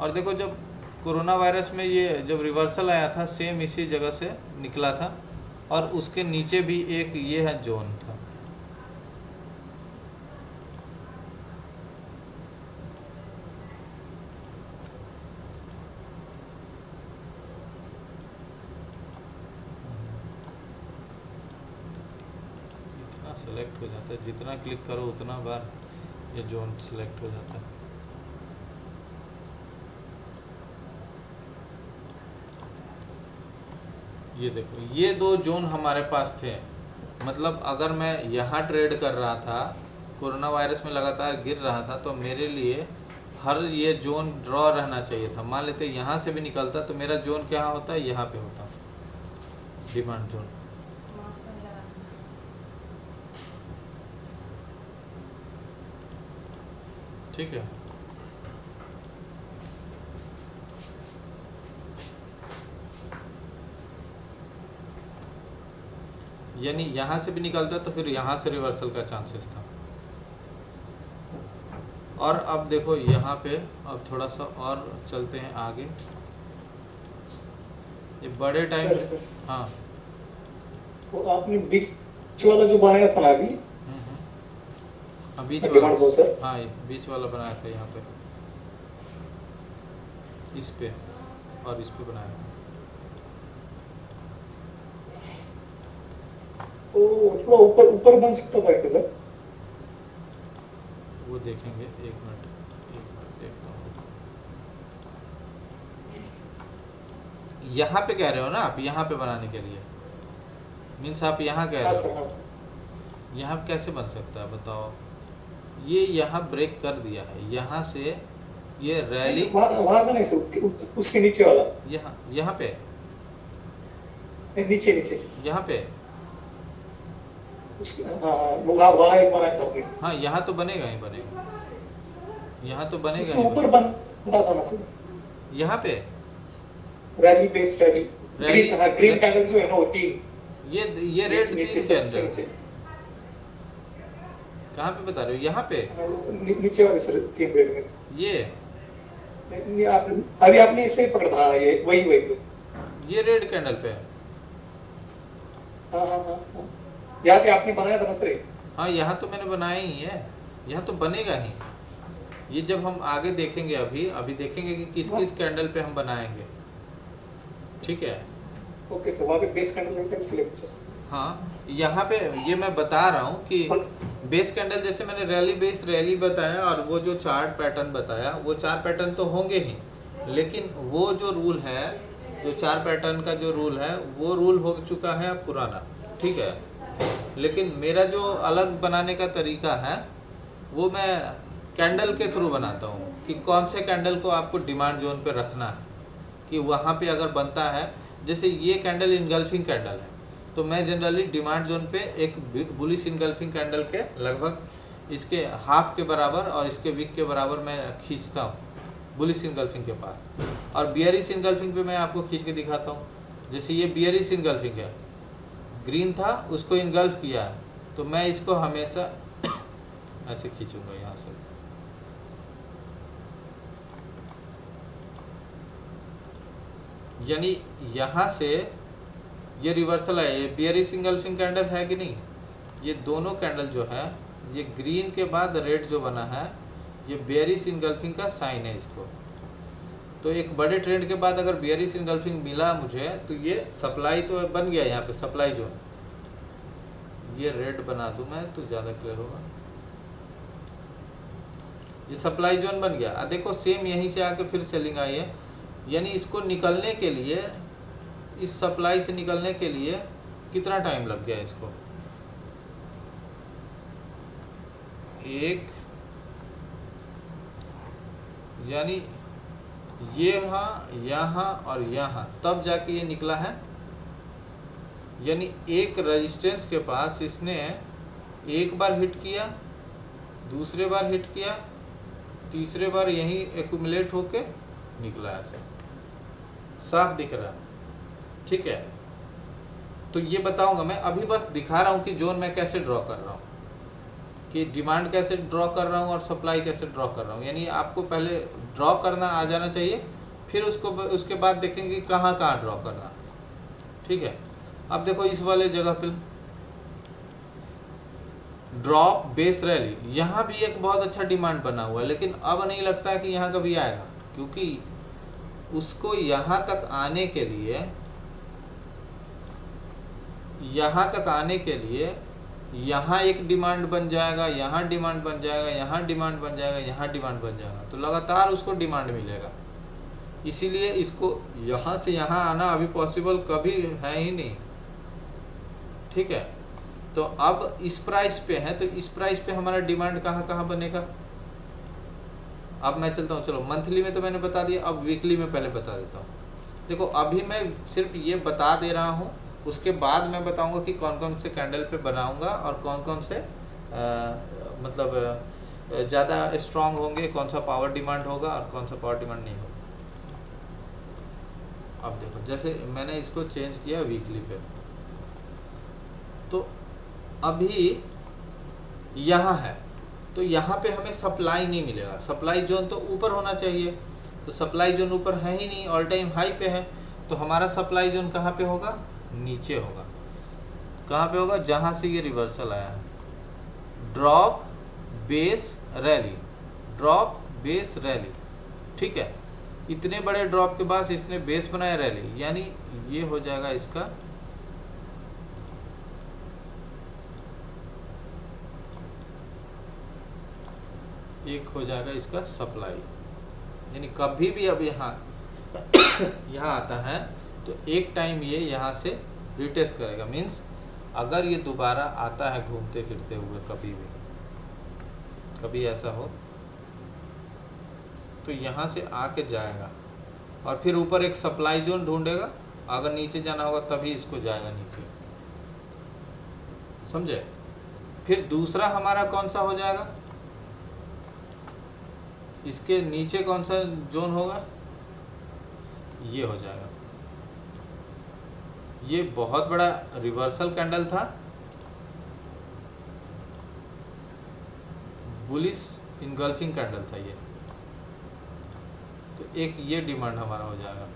और देखो जब कोरोना वायरस में ये जब रिवर्सल आया था, सेम इसी जगह से निकला था, और उसके नीचे भी एक ये है जोन था। इतना सेलेक्ट हो जाता है, जितना क्लिक करो उतना बार ये जोन सेलेक्ट हो जाता है। ये देखो, ये दो जोन हमारे पास थे। मतलब अगर मैं यहाँ ट्रेड कर रहा था, कोरोना वायरस में लगातार गिर रहा था, तो मेरे लिए हर ये जोन ड्रॉ रहना चाहिए था। मान लेते यहाँ से भी निकलता तो मेरा जोन क्या होता है, यहाँ पे होता डिमांड जोन। ठीक है, यानी यहाँ से भी निकलता तो फिर यहाँ से रिवर्सल का चांसेस था। और अब देखो यहाँ पे, अब थोड़ा सा और चलते हैं आगे। ये बड़े टाइम पे, हाँ तो आपने बीच वाला जो बनाया था ना अभी, हाँ बीच वाला, डिमांड जोन सर, हाँ ये बीच वाला बनाया था यहाँ पे, इस पे और इस पे बनाया था। तो थोड़ा ऊपर ऊपर बन सकता था क्या सर? वो देखेंगे, एक मिनट देखता हूँ। यहाँ पे कह रहे हो ना आप, यहाँ पे बनाने के लिए मीन्स आप यहाँ कह रहे हो। यहाँ कैसे बन सकता है बताओ? ये यहाँ ब्रेक कर दिया है, यहाँ से ये रैली वहाँ का नहीं सर, उसके नीचे वाला, यहाँ पे, नीचे नीचे यहाँ पे, वहाँ एक बनाया था आपने। हाँ यहाँ तो बनेगा ही बनेगा, यहाँ तो बनेगा उसके ही ऊपर बनेगा। बनता था ना सर, यहाँ पे rally based rally, green candle जो है ना वो तीन, ये रेड नीचे तीन से कैंडल नीचे, कहाँ पे बता रहे हो? यहाँ पे नीचे वाले सर तीन रेड में, ये अभी आपने इसे पकड़ा था, ये वही ये रेड कैंडल पे। हाँ हाँ हाँ, यहाँ पे आपने बनाया था ना सर? हाँ यहाँ तो मैंने बनाया ही है, यहाँ तो बनेगा ही। ये जब हम आगे देखेंगे, अभी देखेंगे कि किस किस कैंडल पे हम बनाएंगे। ठीक है, ओके सर, वहाँ पे बेस कैंडल सिलेक्ट। हाँ यहाँ पे ये मैं बता रहा हूँ कि बेस कैंडल, जैसे मैंने रैली बताया और वो जो चार्ट पैटर्न बताया, वो चार पैटर्न तो होंगे ही, लेकिन वो जो रूल है, जो चार पैटर्न का जो रूल है, वो रूल हो चुका है पुराना। ठीक है, लेकिन मेरा जो अलग बनाने का तरीका है, वो मैं कैंडल के थ्रू बनाता हूँ कि कौन से कैंडल को आपको डिमांड जोन पे रखना है, कि वहाँ पे अगर बनता है, जैसे ये कैंडल इनगल्फिंग कैंडल है, तो मैं जनरली डिमांड जोन पे एक बुलिश इनगल्फिंग कैंडल के लगभग इसके हाफ के बराबर और इसके वीक के बराबर मैं खींचता हूँ बुलिश इनगल्फिंग के पास, और बियरिश इनगल्फिंग पे मैं आपको खींच के दिखाता हूँ। जैसे ये बियरिश इनगल्फिंग है, ग्रीन था उसको इनगल्फ किया है, तो मैं इसको हमेशा ऐसे खींचूंगा यहाँ से। यानी यहाँ से ये रिवर्सल है, ये बियरिश इनगल्फिंग कैंडल है कि नहीं? ये दोनों कैंडल जो है, ये ग्रीन के बाद रेड जो बना है, ये बियरिश इनगल्फिंग का साइन है इसको। तो एक बड़े ट्रेंड के बाद अगर बियरिश इनगल्फिंग मिला मुझे, तो ये सप्लाई तो बन गया यहाँ पे सप्लाई जोन। ये रेड बना दूं मैं तो ज़्यादा क्लियर होगा। ये सप्लाई जोन बन गया। देखो सेम यहीं से आके फिर सेलिंग आई है, यानी इसको निकलने के लिए, इस सप्लाई से निकलने के लिए कितना टाइम लग गया इसको, एक, यानी ये यहाँ और यहाँ, तब जाके ये निकला है। यानी एक रेजिस्टेंस के पास इसने एक बार हिट किया, दूसरे बार हिट किया, तीसरे बार यही एक्यूमुलेट होके निकला ऐसे, साफ दिख रहा है, ठीक है। तो ये बताऊंगा मैं, अभी बस दिखा रहा हूँ कि जोन मैं कैसे ड्रॉ कर रहा हूँ, कि डिमांड कैसे ड्रॉ कर रहा हूँ और सप्लाई कैसे ड्रॉ कर रहा हूँ। यानी आपको पहले ड्रॉ करना आ जाना चाहिए, फिर उसके बाद देखेंगे कहाँ कहाँ ड्रॉ करना, ठीक है। अब देखो इस वाले जगह पे ड्रॉप बेस रैली, यहाँ भी एक बहुत अच्छा डिमांड बना हुआ है, लेकिन अब नहीं लगता है कि यहाँ कभी आएगा, क्योंकि उसको यहाँ तक आने के लिए, यहाँ तक आने के लिए यहाँ एक डिमांड बन जाएगा, यहाँ डिमांड बन जाएगा, यहाँ डिमांड बन जाएगा, यहाँ डिमांड बन जाएगा, तो लगातार उसको डिमांड मिलेगा। इसीलिए इसको यहाँ से यहाँ आना अभी पॉसिबल कभी है ही नहीं, ठीक है। तो अब इस प्राइस पे है, तो इस प्राइस पे हमारा डिमांड कहाँ कहाँ बनेगा। अब मैं चलता हूँ, चलो मंथली में तो मैंने बता दिया, अब वीकली में पहले बता देता हूँ। देखो अभी मैं सिर्फ ये बता दे रहा हूँ, उसके बाद मैं बताऊंगा कि कौन कौन से कैंडल पे बनाऊंगा और कौन कौन से मतलब ज़्यादा स्ट्रांग होंगे, कौन सा पावर डिमांड होगा और कौन सा पावर डिमांड नहीं होगा। अब देखो जैसे मैंने इसको चेंज किया वीकली पे, तो अभी यहाँ है, तो यहाँ पे हमें सप्लाई नहीं मिलेगा, सप्लाई जोन तो ऊपर होना चाहिए, तो सप्लाई जोन ऊपर है ही नहीं, ऑल टाइम हाई पे है, तो हमारा सप्लाई जोन कहाँ पे होगा, नीचे होगा। कहाँ पे होगा, जहाँ से ये रिवर्सल आया है, drop base rally, drop base rally, ठीक है। इतने बड़े ड्रॉप के बाद इसने बेस बनाया रैली, यानी ये हो जाएगा इसका एक, हो जाएगा इसका सप्लाई। यानी कभी भी अब यहाँ यहाँ आता है तो एक टाइम ये यहाँ से रिटेस्ट करेगा, मीन्स अगर ये दोबारा आता है घूमते फिरते हुए, कभी ऐसा हो तो यहाँ से आके जाएगा और फिर ऊपर एक सप्लाई जोन ढूंढेगा, अगर नीचे जाना होगा तभी इसको जाएगा नीचे, समझे। फिर दूसरा हमारा कौन सा हो जाएगा, इसके नीचे कौन सा जोन होगा, ये हो जाएगा। ये बहुत बड़ा रिवर्सल कैंडल था, बुलिश इनगल्फिंग कैंडल था ये, तो एक ये डिमांड हमारा हो जाएगा।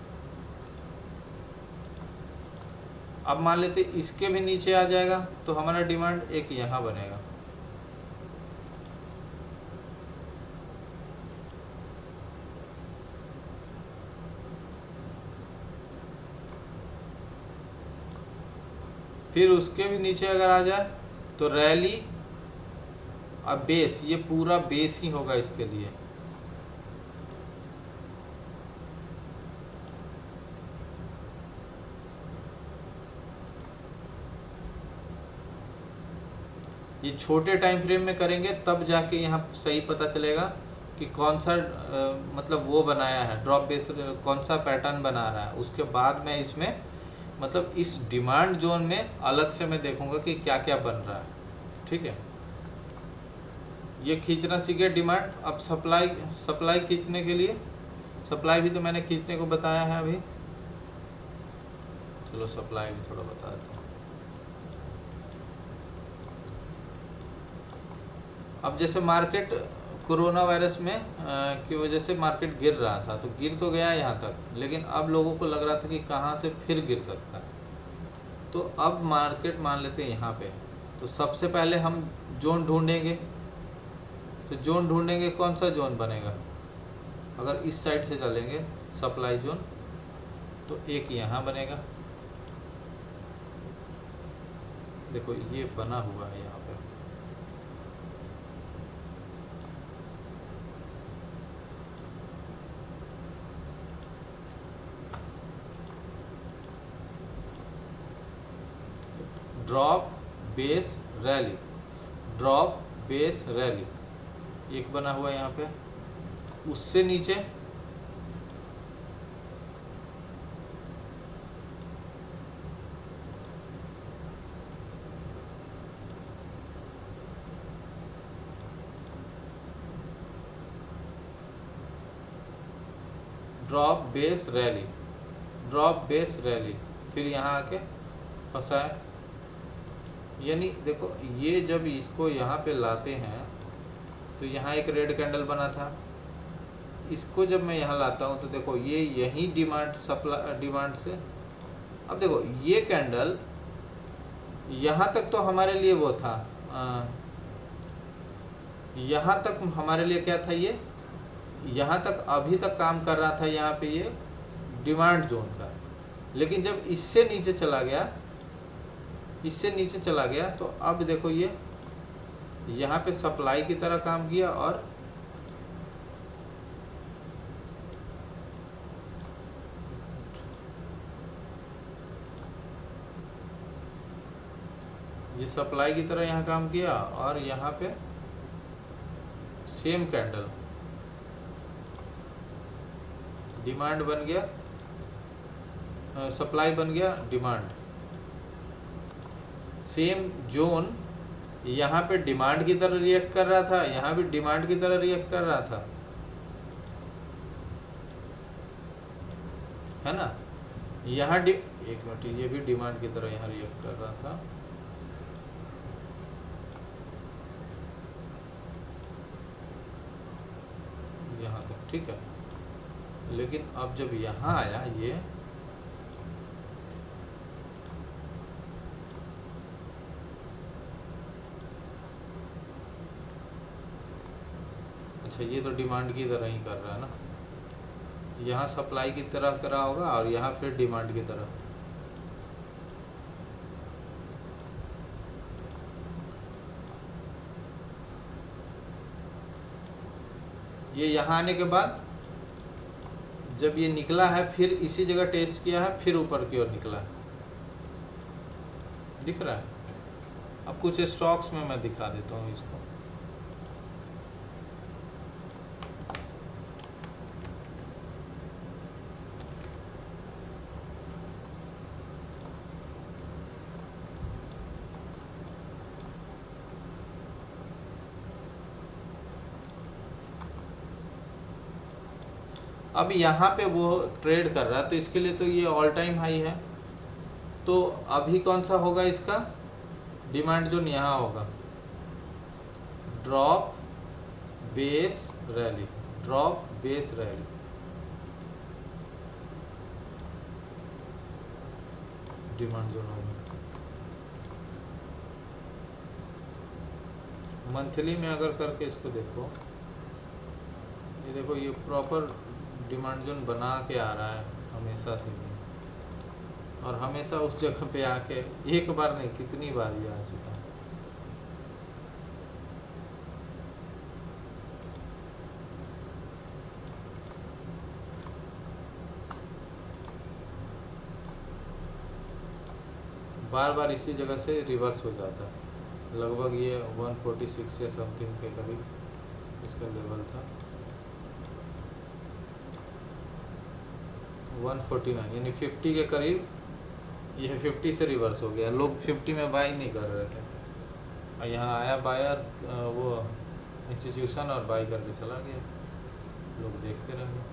अब मान लेते इसके भी नीचे आ जाएगा तो हमारा डिमांड एक यहाँ बनेगा, फिर उसके भी नीचे अगर आ जाए तो रैली और बेस, ये पूरा बेस ही होगा इसके लिए। ये छोटे टाइम फ्रेम में करेंगे तब जाके यहाँ सही पता चलेगा कि कौन सा मतलब वो बनाया है ड्रॉप बेस, कौन सा पैटर्न बना रहा है। उसके बाद मैं इसमें मतलब इस डिमांड जोन में अलग से मैं देखूंगा कि क्या क्या बन रहा है, ठीक है। ये खींचना सीखे डिमांड। अब सप्लाई खींचने के लिए, सप्लाई भी तो मैंने खींचने को बताया है अभी, चलो सप्लाई भी थोड़ा बता देता हूँ। अब जैसे मार्केट कोरोना वायरस में की वजह से मार्केट गिर रहा था, तो गिर तो गया यहाँ तक, लेकिन अब लोगों को लग रहा था कि कहाँ से फिर गिर सकता है। तो अब मार्केट मान लेते हैं यहाँ पे है, तो सबसे पहले हम जोन ढूंढेंगे। तो जोन ढूंढेंगे, कौन सा जोन बनेगा, अगर इस साइड से चलेंगे सप्लाई जोन, तो एक यहाँ बनेगा, देखो ये बना हुआ है यहाँ पे, drop base rally, drop base rally एक बना हुआ है यहाँ पे। उससे नीचे drop base rally, drop base rally, फिर यहाँ आके फंसा है। यानी देखो ये जब इसको यहाँ पे लाते हैं तो यहाँ एक रेड कैंडल बना था, इसको जब मैं यहाँ लाता हूँ तो देखो ये यही डिमांड सप्लाई डिमांड से, अब देखो ये कैंडल यहाँ तक तो हमारे लिए वो था, यहाँ तक हमारे लिए क्या था, ये यहाँ तक अभी तक काम कर रहा था यहाँ पे ये डिमांड जोन का। लेकिन जब इससे नीचे चला गया, इससे नीचे चला गया तो अब देखो ये यहाँ पे सप्लाई की तरह काम किया और ये सप्लाई की तरह यहाँ काम किया और यहाँ पे सेम कैंडल डिमांड बन गया, सप्लाई बन गया डिमांड, सेम जोन यहाँ पे डिमांड की तरह रिएक्ट कर रहा था, यहाँ भी डिमांड की तरह रिएक्ट कर रहा था, है ना। यहाँ एक मिनट, ये भी डिमांड की तरह यहाँ रिएक्ट कर रहा था। यहाँ तक ठीक है, लेकिन अब जब यहाँ आया ये अच्छा, ये तो डिमांड की तरह ही कर रहा है ना, यहाँ सप्लाई की तरह करा होगा और यहाँ फिर डिमांड की तरह। ये यहाँ आने के बाद जब ये निकला है फिर इसी जगह टेस्ट किया है, फिर ऊपर की ओर निकला है, दिख रहा है। अब कुछ स्टॉक्स में मैं दिखा देता हूँ इसको। अब यहाँ पे वो ट्रेड कर रहा है तो इसके लिए तो ये ऑल टाइम हाई है, तो अभी कौन सा होगा इसका डिमांड जोन, यहाँ होगा drop base rally, drop base rally, demand zone होगा। मंथली में अगर करके इसको देखो, ये देखो ये प्रॉपर डिमांड जोन बना के आ रहा है हमेशा से ही, और हमेशा उस जगह पे आके एक बार नहीं कितनी बार ये आ चुका है। बार बार इसी जगह से रिवर्स हो जाता है। लगभग ये 146 या समथिंग के करीब इसका लेवल था, 149 यानी 50 के करीब, ये 50 से रिवर्स हो गया। लोग 50 में बाई नहीं कर रहे थे और यहाँ आया बायर वो इंस्टीट्यूशन और बाई करके चला गया, लोग देखते रह गए।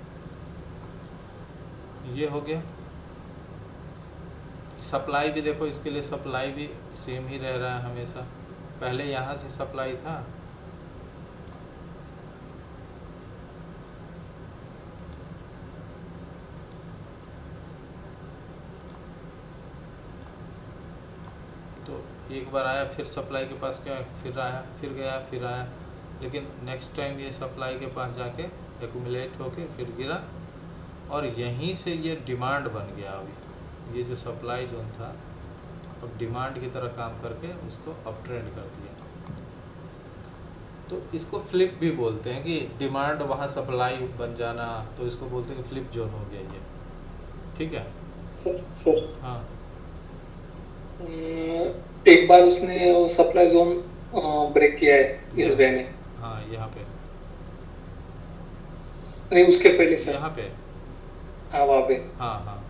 ये हो गया। सप्लाई भी देखो, इसके लिए सप्लाई भी सेम ही रह रहा है हमेशा। पहले यहाँ से सप्लाई था, तो एक बार आया फिर सप्लाई के पास गया, फिर आया, फिर गया, फिर आया, लेकिन नेक्स्ट टाइम ये सप्लाई के पास जाके एक्यूमुलेट होके फिर गिरा और यहीं से ये डिमांड बन गया। अभी ये जो सप्लाई जोन था अब डिमांड की तरह काम करके उसको अप ट्रेंड कर दिया। तो इसको फ्लिप भी बोलते हैं कि डिमांड वहाँ सप्लाई बन जाना, तो इसको बोलते हैं कि फ्लिप जोन हो गया ये। ठीक है सर हाँ। एक बार उसने वो सप्लाई जोन ब्रेक किया है एसबीआई ने। हाँ यहाँ पे, नहीं उसके पहले सर। यहाँ पे। हाँ वहाँ पे। हाँ हाँ।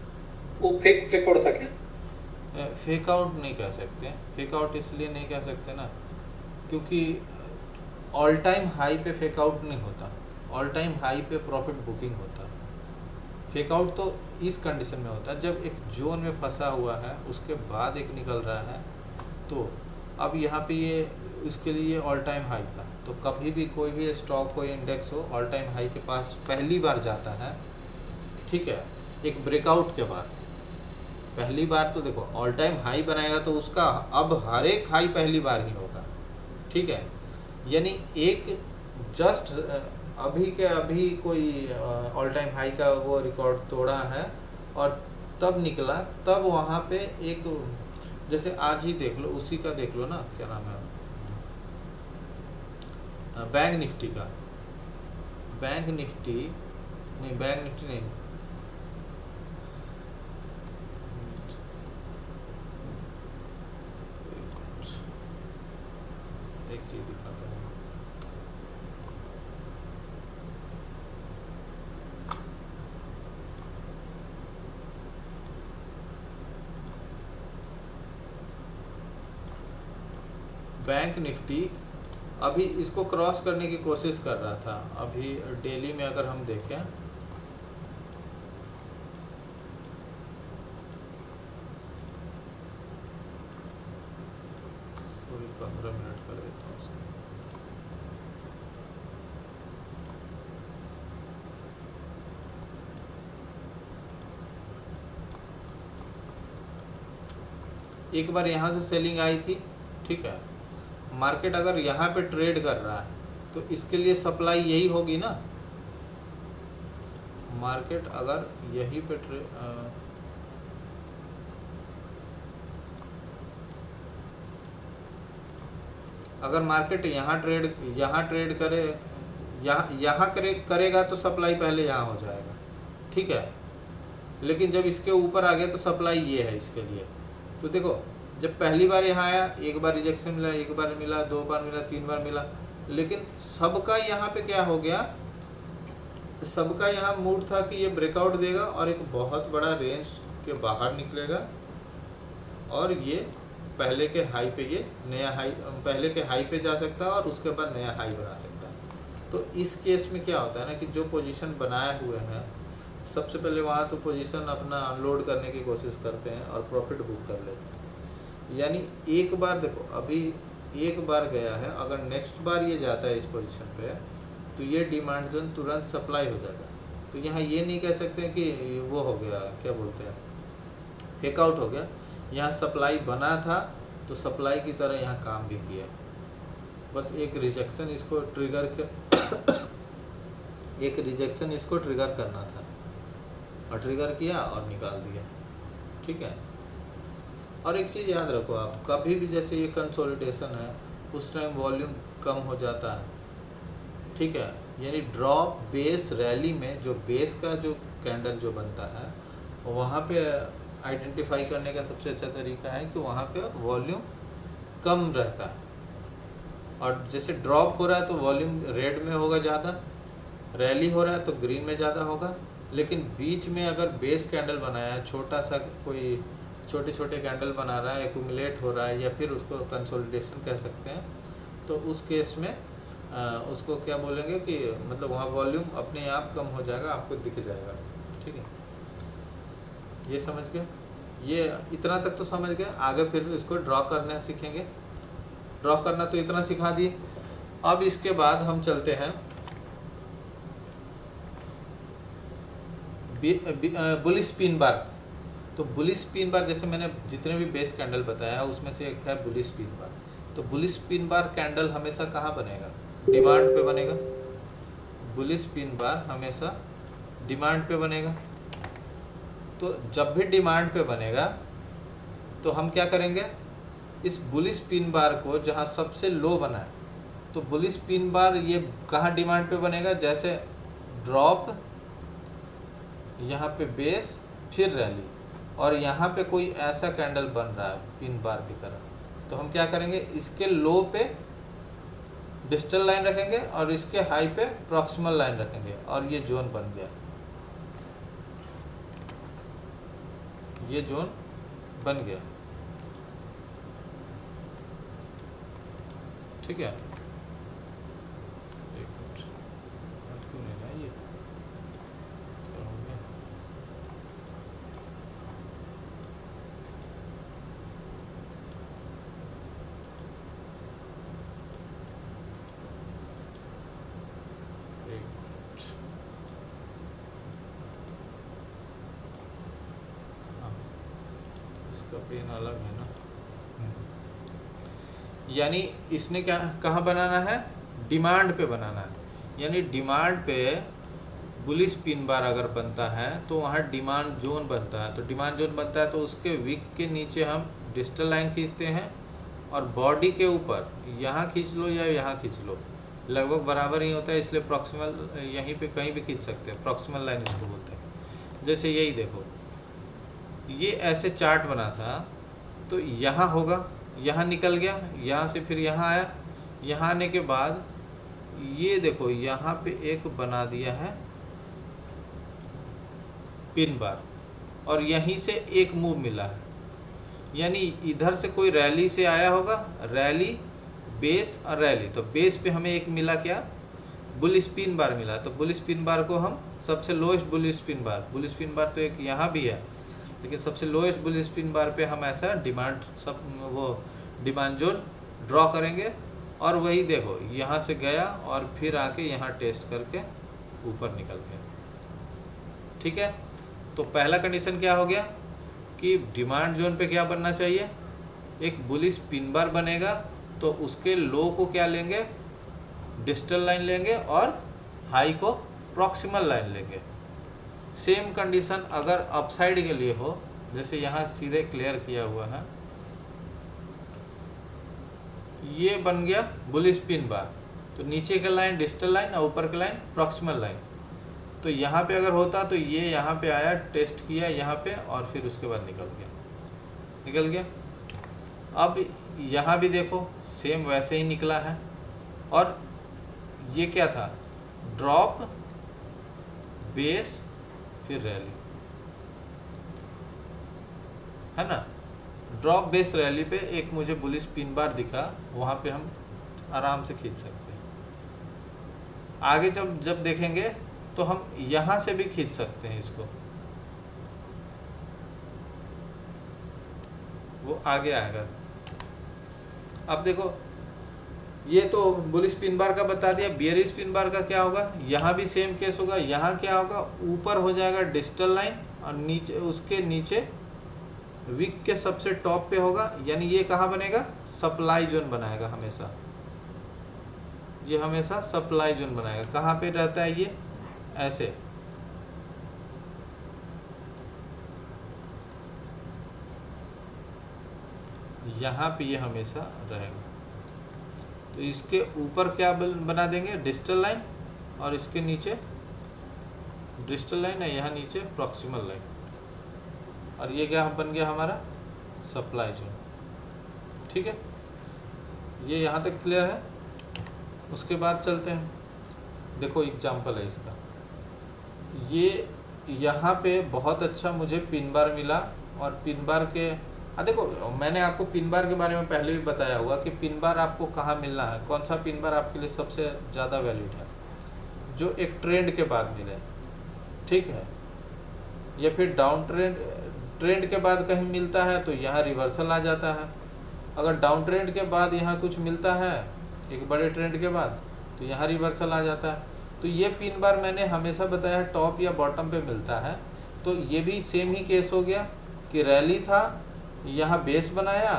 वो फेक रिकॉर्ड था क्या? फेक आउट नहीं कह सकते, फेक आउट इसलिए नहीं कह सकते ना क्योंकि ऑल टाइम हाई पे फेक आउट नहीं होता, ऑल टाइम हाई पे प्रॉफिट बुकिंग होता है। फेक आउट तो इस कंडीशन में होता है जब एक जोन में फंसा हुआ है उसके बाद एक निकल रहा है। तो अब यहाँ पे ये इसके लिए ऑल टाइम हाई था, तो कभी भी कोई भी स्टॉक हो इंडेक्स हो ऑल टाइम हाई के पास पहली बार जाता है, ठीक है, एक ब्रेकआउट के बाद। पहली बार तो देखो ऑल टाइम हाई बनाएगा तो उसका अब हर एक हाई पहली बार ही होगा, ठीक है। यानी एक जस्ट अभी के अभी कोई ऑल टाइम हाई का वो रिकॉर्ड तोड़ा है और तब निकला, तब वहाँ पे एक, जैसे आज ही देख लो उसी का देख लो ना, क्या नाम है, बैंक निफ्टी का, बैंक निफ्टी नहीं, बैंक निफ्टी नहीं, एक चीज़ दिखाता हूँ। बैंक निफ्टी अभी इसको क्रॉस करने की कोशिश कर रहा था। अभी डेली में अगर हम देखें, सॉरी 15 मिनट कर देता हूँ उसको। एक बार यहाँ से सेलिंग आई थी, ठीक है। मार्केट अगर यहाँ पे ट्रेड कर रहा है तो इसके लिए सप्लाई यही होगी ना। मार्केट अगर यहीं पे अगर मार्केट यहाँ ट्रेड करे, यहाँ करेगा तो सप्लाई पहले यहाँ हो जाएगा, ठीक है। लेकिन जब इसके ऊपर आ गया तो सप्लाई ये है इसके लिए। तो देखो जब पहली बार यहाँ आया, एक बार रिजेक्शन मिला, एक बार मिला, 2 बार मिला, 3 बार मिला, लेकिन सबका यहाँ पे क्या हो गया, सबका यहाँ मूड था कि ये ब्रेकआउट देगा और एक बहुत बड़ा रेंज के बाहर निकलेगा और ये पहले के हाई पे, ये नया हाई, पहले के हाई पे जा सकता है और उसके बाद नया हाई बना सकता है। तो इस केस में क्या होता है ना कि जो पोजीशन बनाए हुए हैं सबसे पहले वहाँ तो पोजीशन अपना अनलोड करने की कोशिश करते हैं और प्रॉफिट बुक कर लेते हैं। यानी एक बार देखो अभी एक बार गया है, अगर नेक्स्ट बार ये जाता है इस पोजीशन पे तो ये डिमांड जोन तुरंत सप्लाई हो जाएगा। तो यहाँ ये नहीं कह सकते कि वो हो गया, क्या बोलते हैं, फेक आउट हो गया। यहाँ सप्लाई बना था तो सप्लाई की तरह यहाँ काम भी किया, बस एक रिजेक्शन इसको ट्रिगर एक रिजेक्शन इसको ट्रिगर करना था और ट्रिगर किया और निकाल दिया, ठीक है। और एक चीज़ याद रखो आप, कभी भी जैसे ये कंसोलिडेशन है उस टाइम वॉल्यूम कम हो जाता है, ठीक है। यानी ड्रॉप बेस रैली में जो बेस का जो कैंडल जो बनता है वहाँ पे आइडेंटिफाई करने का सबसे अच्छा तरीका है कि वहाँ पे वॉल्यूम कम रहता है और जैसे ड्रॉप हो रहा है तो वॉल्यूम रेड में होगा ज़्यादा, रैली हो रहा है तो ग्रीन में ज़्यादा होगा। लेकिन बीच में अगर बेस कैंडल बनाया है, छोटा सा कोई छोटे छोटे कैंडल बना रहा है, एक्यूमुलेट हो रहा है या फिर उसको कंसोलिडेशन कह सकते हैं, तो उस केस में उसको क्या बोलेंगे कि मतलब वहाँ वॉल्यूम अपने आप कम हो जाएगा, आपको दिख जाएगा, ठीक है। ये समझ गए, ये इतना तक तो समझ गए। आगे फिर इसको ड्रॉ करना सीखेंगे, ड्रॉ करना तो इतना सिखा दिए। अब इसके बाद हम चलते हैं बुलिश पिन बार। तो बुलिश पिन बार जैसे मैंने जितने भी बेस कैंडल बताया है उसमें से एक है बुलिश पिन बार। तो बुलिश पिन बार कैंडल हमेशा कहाँ बनेगा, डिमांड पे बनेगा। बुलिश पिन बार हमेशा डिमांड पे बनेगा। तो जब भी डिमांड पे बनेगा तो हम क्या करेंगे, इस बुलिश पिन बार को जहाँ सबसे लो बना है, तो बुलिश पिन बार ये कहाँ डिमांड पे बनेगा, जैसे ड्रॉप, यहाँ पे बेस, फिर रैली और यहाँ पे कोई ऐसा कैंडल बन रहा है पिन बार की तरह, तो हम क्या करेंगे, इसके लो पे डिस्टल लाइन रखेंगे और इसके हाई पे प्रॉक्सिमल लाइन रखेंगे और ये जोन बन गया, ये जोन बन गया। ठीक है, एक मिनट, क्यों नहीं रहा ये, क्या हो गया? एक मिनट, हाँ, इसका पेन अलग है ना। यानी इसने क्या कहाँ बनाना है, डिमांड पे बनाना है। यानी डिमांड पे बुलिश पिन बार अगर बनता है तो वहाँ डिमांड जोन बनता है। तो डिमांड जोन बनता है तो उसके विक के नीचे हम डिस्टल लाइन खींचते हैं और बॉडी के ऊपर यहाँ खींच लो या यहाँ खींच लो, लगभग बराबर ही होता है, इसलिए प्रॉक्सिमल यहीं पे कहीं भी खींच सकते हैं, प्रॉक्सिमल लाइन इसको बोलते हैं। जैसे यही देखो, ये ऐसे चार्ट बना था तो यहाँ होगा, यहाँ निकल गया, यहाँ से फिर यहाँ आया, यहाँ आने के बाद ये देखो यहाँ पे एक बना दिया है पिन बार और यहीं से एक मूव मिला है। यानी इधर से कोई रैली से आया होगा, रैली बेस और रैली, तो बेस पे हमें एक मिला क्या, बुलिश पिन बार मिला। तो बुलिश पिन बार को हम सबसे लोएस्ट बुलिश पिन बार तो एक यहाँ भी है, लेकिन सबसे लोएस्ट बुलिश पिन बार पे हम ऐसा डिमांड डिमांड जोन ड्रॉ करेंगे और वही देखो यहाँ से गया और फिर आके यहाँ टेस्ट करके ऊपर निकल गया। ठीक है, तो पहला कंडीशन क्या हो गया कि डिमांड जोन पे क्या बनना चाहिए, एक बुलिश पिन बार बनेगा तो उसके लो को क्या लेंगे, डिस्टल लाइन लेंगे और हाई को प्रॉक्सिमल लाइन लेंगे। सेम कंडीशन अगर अपसाइड के लिए हो, जैसे यहाँ सीधे क्लियर किया हुआ है, ये बन गया बुलिश पिन बार, तो नीचे का लाइन डिस्टल लाइन और ऊपर का लाइन प्रॉक्सिमल लाइन। तो यहाँ पे अगर होता तो ये यहाँ पे आया, टेस्ट किया यहाँ पे और फिर उसके बाद निकल गया। अब यहाँ भी देखो सेम वैसे ही निकला है और ये क्या था, ड्रॉप बेस फिर रैली, है ना। ड्रॉप बेस रैली पे एक मुझे बुलिश पिन बार दिखा, वहाँ पे हम आराम से खींच सकते हैं। आगे जब देखेंगे तो हम यहाँ से भी खींच सकते हैं इसको, वो आगे आएगा। अब देखो ये तो बुलिश पिन बार का बता दिया, बियरिश पिन बार का क्या होगा, यहाँ भी सेम केस होगा। यहाँ क्या होगा, ऊपर हो जाएगा डिस्टल लाइन और नीचे, उसके नीचे विक के सबसे टॉप पे होगा, यानी ये कहाँ बनेगा, सप्लाई जोन बनाएगा हमेशा, ये हमेशा सप्लाई जोन बनाएगा। कहाँ पे रहता है ये, ऐसे, यहाँ पे ये हमेशा रहेगा। तो इसके ऊपर क्या बना देंगे, डिस्टल लाइन और इसके नीचे डिस्टल लाइन है, यहाँ नीचे प्रॉक्सिमल लाइन, और ये क्या बन गया हमारा सप्लाई जोन। ठीक है, ये यहाँ तक क्लियर है। उसके बाद चलते हैं, देखो एग्जाम्पल है इसका, ये यहाँ पे बहुत अच्छा मुझे पिन बार मिला और पिन बार के देखो मैंने आपको पिन बार के बारे में पहले भी बताया हुआ कि पिन बार आपको कहाँ मिलना है, कौन सा पिन बार आपके लिए सबसे ज़्यादा वैलिड है, जो एक ट्रेंड के बाद मिले। ठीक है, या फिर डाउन ट्रेंड के बाद कहीं मिलता है तो यहाँ रिवर्सल आ जाता है। अगर डाउन ट्रेंड के बाद यहाँ कुछ मिलता है एक बड़े ट्रेंड के बाद तो यहाँ रिवर्सल आ जाता है। तो ये पिन बार मैंने हमेशा बताया है टॉप या बॉटम पे मिलता है, तो ये भी सेम ही केस हो गया कि रैली था, यहाँ बेस बनाया,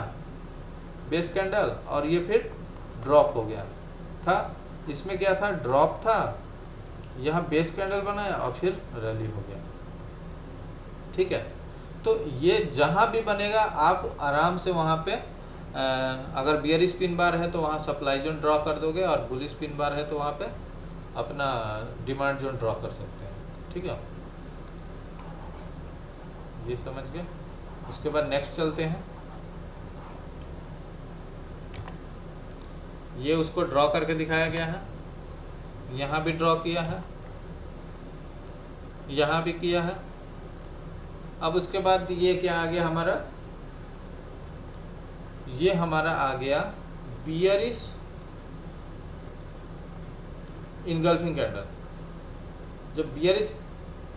बेस कैंडल, और ये फिर ड्रॉप हो गया था। इसमें क्या था, ड्रॉप था, यहाँ बेस कैंडल बनाया और फिर रैली हो गया। ठीक है, तो ये जहाँ भी बनेगा आप आराम से वहाँ पे अगर बियरिश पिन बार है तो वहाँ सप्लाई जोन ड्रॉ कर दोगे और बुलिश पिन बार है तो वहाँ पे अपना डिमांड जोन ड्रॉ कर सकते हैं। ठीक है, ये समझ गए। उसके बाद नेक्स्ट चलते हैं। ये उसको ड्रॉ करके दिखाया गया है, यहाँ भी ड्रॉ किया है, यहाँ भी किया है। अब उसके बाद ये क्या आ गया हमारा, ये हमारा आ गया बियरिश इनगल्फिंग कैंडल। जो बियरिश,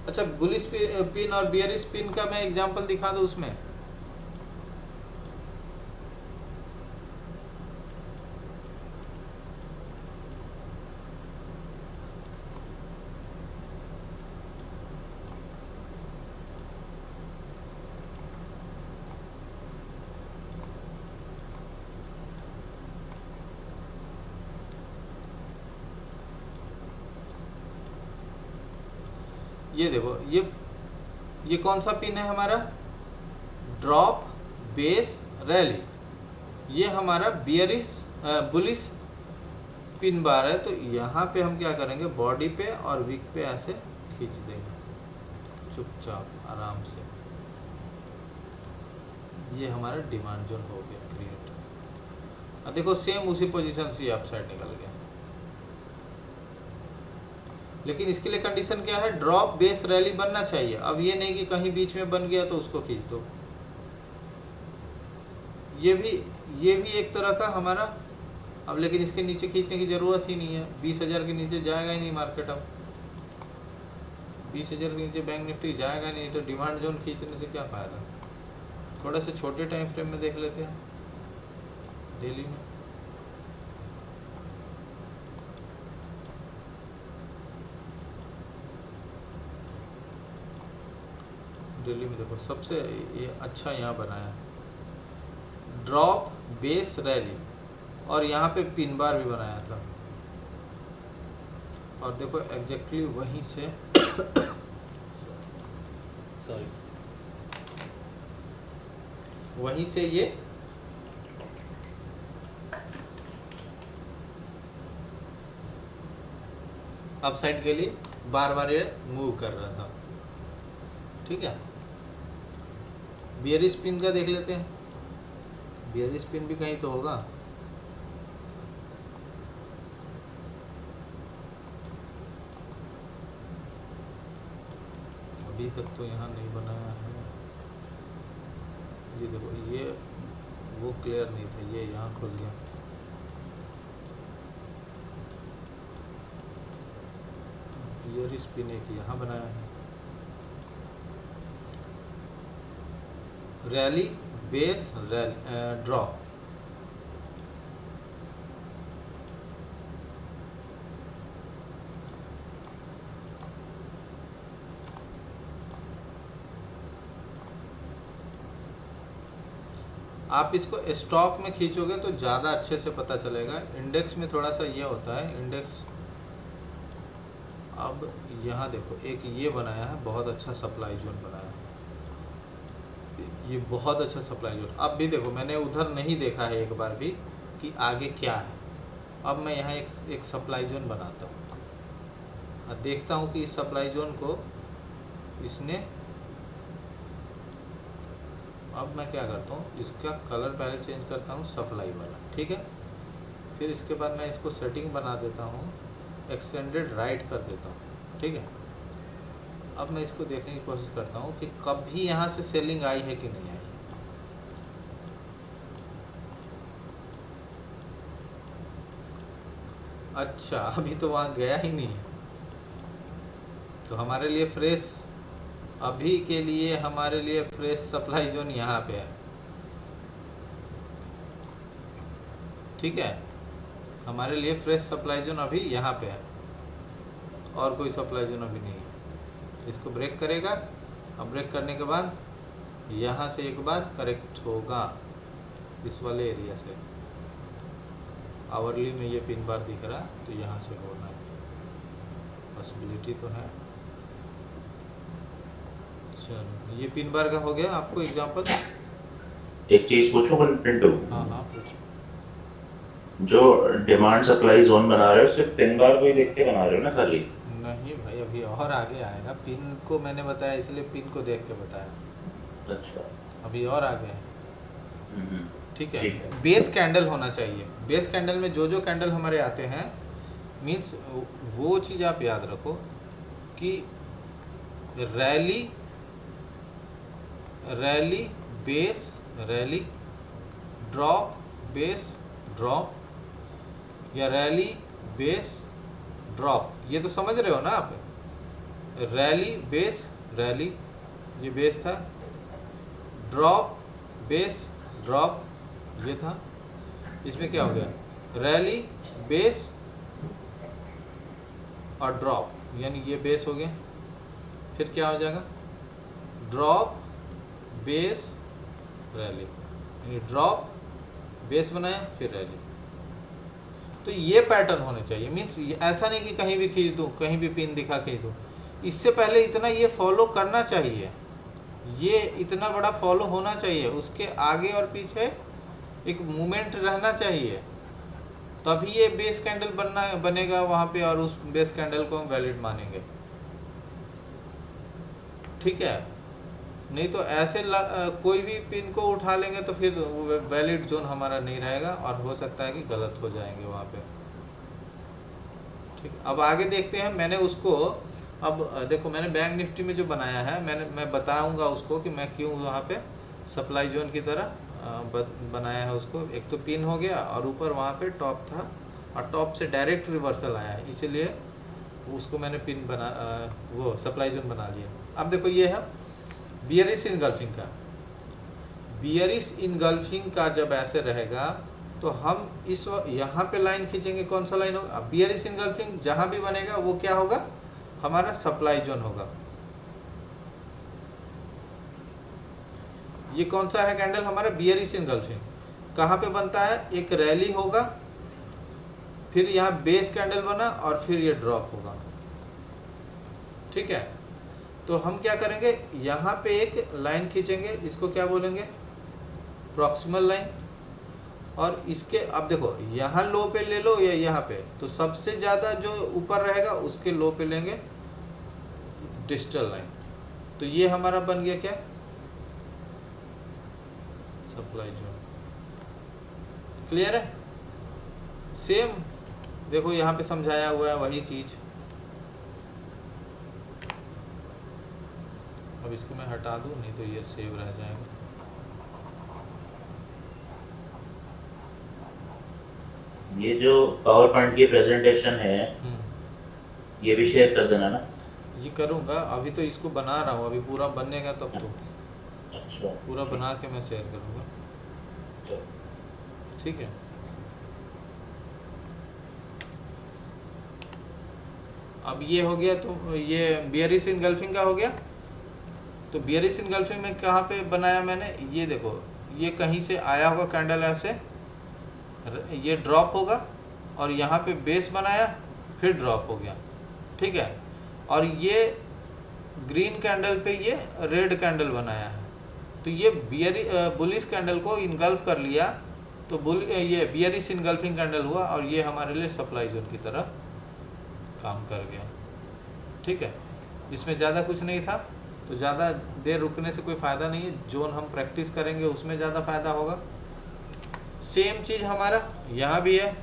अच्छा बुलिश पिन और बियरिश पिन का मैं एग्जांपल दिखा दूं उसमें। ये देखो, ये कौन सा पिन है हमारा, ड्रॉप बेस रैली। ये हमारा बियरिश बुलिश पिन बार है। तो यहाँ पे हम क्या करेंगे, बॉडी पे और विक पे ऐसे खींच देंगे चुपचाप आराम से। ये हमारा डिमांड जोन हो गया क्रिएट। अब देखो सेम उसी पोजीशन से अपसाइड निकल गया। लेकिन इसके लिए कंडीशन क्या है, ड्रॉप बेस रैली बनना चाहिए। अब ये नहीं कि कहीं बीच में बन गया तो उसको खींच दो। ये भी एक तरह का हमारा, अब लेकिन इसके नीचे खींचने की ज़रूरत ही नहीं है। 20,000 के नीचे जाएगा ही नहीं मार्केट। अब 20,000 के नीचे बैंक निफ्टी जाएगा नहीं, तो डिमांड जोन खींचने से क्या फ़ायदा। थोड़ा से छोटे टाइम फ्रेम में देख लेते हैं, डेली में। डेली में देखो सबसे ये अच्छा यहाँ बनाया, ड्रॉप बेस रैली, और यहाँ पे पिन बार भी बनाया था। और देखो एग्जैक्टली वहीं से सॉरी वहीं से ये अपसाइड के लिए बार बार ये मूव कर रहा था। ठीक है, बियरिश पिन का देख लेते हैं। बियरिश पिन भी कहीं तो होगा। अभी तक तो यहाँ नहीं बनाया है। ये देखो, ये वो क्लियर नहीं था, ये यहाँ खुल गया। बियरिश पिन एक यहाँ बनाया है, रैली बेस रैली ड्रॉप। आप इसको स्टॉक में खींचोगे तो ज़्यादा अच्छे से पता चलेगा। इंडेक्स में थोड़ा सा ये होता है, इंडेक्स। अब यहाँ देखो एक ये बनाया है, बहुत अच्छा सप्लाई जोन बनाया है, ये बहुत अच्छा सप्लाई जोन। अब भी देखो मैंने उधर नहीं देखा है एक बार भी कि आगे क्या है। अब मैं यहाँ एक सप्लाई जोन बनाता हूँ और देखता हूँ कि इस सप्लाई जोन को इसने, अब मैं क्या करता हूँ, इसका कलर पहले चेंज करता हूँ सप्लाई वाला। ठीक है, फिर इसके बाद मैं इसको सेटिंग बना देता हूँ, एक्सटेंडेड राइट कर देता हूँ। ठीक है, अब मैं इसको देखने की कोशिश करता हूँ कि कभी यहाँ से सेलिंग आई है कि नहीं आई। अच्छा, अभी तो वहाँ गया ही नहीं है। तो हमारे लिए फ्रेश, अभी के लिए हमारे लिए फ्रेश सप्लाई जोन यहाँ पे है। ठीक है, हमारे लिए फ्रेश सप्लाई जोन अभी यहाँ पे है, और कोई सप्लाई जोन अभी नहीं है। इसको ब्रेक करेगा, अब ब्रेक करने के बाद यहाँ से एक बार करेक्ट होगा इस वाले एरिया से। आवरली में ये पिन बार दिख रहा है, तो यहाँ से होना है, पॉसिबिलिटी तो है। चलो, ये पिन बार का हो गया। आपको एग्जांपल एक चीज पूछूं पिंटू? हाँ हाँ पूछो। जो डिमांड सप्लाई जोन बना रहे हो सिर्फ पिन बार को ही देख के बना रहे हो ना खाली? नहीं भाई, अभी और आगे आएगा। पिन को मैंने बताया इसलिए पिन को देख के बताया। अच्छा, अभी और आगे है। ठीक है। ठीक है। बेस कैंडल होना चाहिए। बेस कैंडल में जो जो कैंडल हमारे आते हैं, मीन्स वो चीज़ आप याद रखो कि rally rally base rally, drop base drop, या रैली बेस ड्रॉप। ये तो समझ रहे हो ना आप, रैली बेस रैली, ये बेस था, ड्रॉप बेस ड्रॉप ये था। इसमें क्या हो गया, रैली बेस और ड्रॉप, यानी ये बेस हो गया। फिर क्या हो जाएगा, ड्रॉप बेस रैली, यानी ड्रॉप बेस बनाया फिर रैली। तो ये पैटर्न होने चाहिए। मीन्स ऐसा नहीं कि कहीं भी खींच दूँ, कहीं भी पिन दिखा खींच दूँ। इससे पहले इतना ये फॉलो करना चाहिए, ये इतना बड़ा फॉलो होना चाहिए, उसके आगे और पीछे एक मूवमेंट रहना चाहिए, तभी ये बेस कैंडल बनेगा वहाँ पे, और उस बेस कैंडल को हम वैलिड मानेंगे। ठीक है, नहीं तो ऐसे कोई भी पिन को उठा लेंगे तो फिर वैलिड जोन हमारा नहीं रहेगा, और हो सकता है कि गलत हो जाएंगे वहाँ पे। ठीक, अब आगे देखते हैं। मैंने उसको, अब देखो मैंने बैंक निफ्टी में जो बनाया है, मैं बताऊंगा उसको कि मैं क्यों वहाँ पे सप्लाई जोन की तरह बनाया है उसको। एक तो पिन हो गया, और ऊपर वहाँ पे टॉप था, और टॉप से डायरेक्ट रिवर्सल आया है, इसीलिए उसको मैंने पिन वो सप्लाई जोन बना लिया। अब देखो ये है बियरिश इनगल्फिंग का। बियरिश इनगल्फिंग का जब ऐसे रहेगा तो हम इस यहाँ पे लाइन खींचेंगे, कौन सा लाइन होगा, बियरिश इनगल्फिंग जहाँ भी बनेगा वो क्या होगा, हमारा सप्लाई जोन होगा। ये कौन सा है कैंडल, हमारा बियरिश इनगल्फिंग। कहाँ पे बनता है, एक रैली होगा, फिर यहाँ बेस कैंडल बना, और फिर ये ड्रॉप होगा। ठीक है, तो हम क्या करेंगे, यहाँ पे एक लाइन खींचेंगे, इसको क्या बोलेंगे, प्रॉक्सिमल लाइन। और इसके, अब देखो यहाँ लो पे ले लो या यहाँ पे, तो सबसे ज़्यादा जो ऊपर रहेगा उसके लो पे लेंगे डिस्टल लाइन। तो ये हमारा बन गया क्या, सप्लाई जोन। क्लियर है, सेम देखो यहाँ पे समझाया हुआ है वही चीज़। अब इसको मैं हटा दूँ, नहीं तो ये सेव रह जाएगा। ये जो पावर पॉइंट की प्रेजेंटेशन है, ये भी शेयर कर देना ना। ये करूँगा, अभी तो इसको बना रहा हूँ, अभी पूरा बनेगा तब तो। अच्छा, पूरा बना के मैं शेयर करूँगा। ठीक है, अब ये हो गया, तो ये बियरिश इनगल्फिंग का हो गया। तो बियरिश इनगल्फिंग में कहाँ पे बनाया मैंने, ये देखो, ये कहीं से आया होगा कैंडल ऐसे, ये ड्रॉप होगा, और यहाँ पे बेस बनाया, फिर ड्रॉप हो गया। ठीक है, और ये ग्रीन कैंडल पे ये रेड कैंडल बनाया है, तो ये बुलिश कैंडल को इनगल्फ कर लिया, तो ये बियरिश इनगल्फिंग कैंडल हुआ, और ये हमारे लिए सप्लाई जोन की तरह काम कर गया। ठीक है, इसमें ज़्यादा कुछ नहीं था, तो ज़्यादा देर रुकने से कोई फ़ायदा नहीं है। जोन हम प्रैक्टिस करेंगे उसमें ज़्यादा फ़ायदा होगा। सेम चीज़ हमारा यहाँ भी है,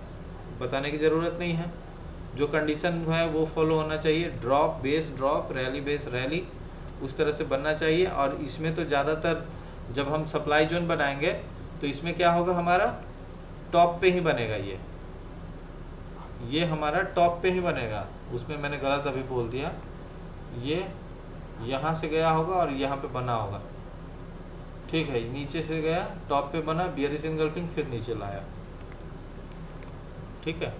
बताने की ज़रूरत नहीं है। जो कंडीशन है वो फॉलो होना चाहिए, drop base drop, rally base rally, उस तरह से बनना चाहिए। और इसमें तो ज़्यादातर जब हम सप्लाई जोन बनाएंगे तो इसमें क्या होगा, हमारा टॉप पे ही बनेगा। ये हमारा टॉप पे ही बनेगा। उसमें मैंने गलत अभी बोल दिया, ये यहाँ से गया होगा और यहाँ पे बना होगा। ठीक है, नीचे से गया, टॉप पे बना, बियरिश इनगल्फिंग, फिर नीचे लाया। ठीक है,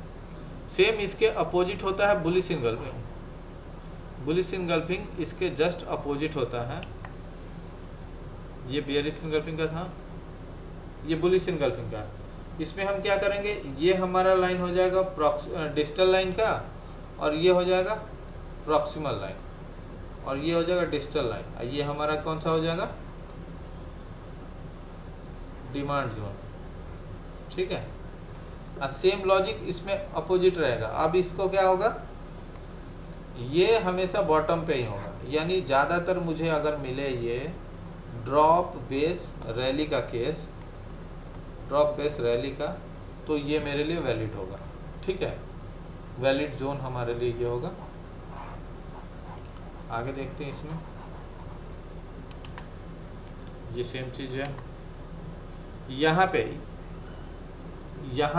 सेम इसके अपोजिट होता है बुलिश इनगल्फिंग। बुलिश इनगल्फिंग इसके जस्ट अपोजिट होता है। ये बियरिश इनगल्फिंग का था, ये बुलिश इनगल्फिंग का। इसमें हम क्या करेंगे, ये हमारा लाइन हो जाएगा डिस्टल लाइन का, और ये हो जाएगा प्रॉक्सिमल लाइन, और ये हो जाएगा डिस्टल लाइन। ये हमारा कौन सा हो जाएगा, डिमांड जोन। ठीक है, सेम लॉजिक इसमें अपोजिट रहेगा। अब इसको क्या होगा, ये हमेशा बॉटम पे ही होगा, यानी ज़्यादातर मुझे अगर मिले ये ड्रॉप बेस रैली का केस, ड्रॉप बेस रैली का, तो ये मेरे लिए वैलिड होगा। ठीक है, वैलिड जोन हमारे लिए ये होगा। आगे देखते हैं इसमें, ये सेम चीज़ है। यहाँ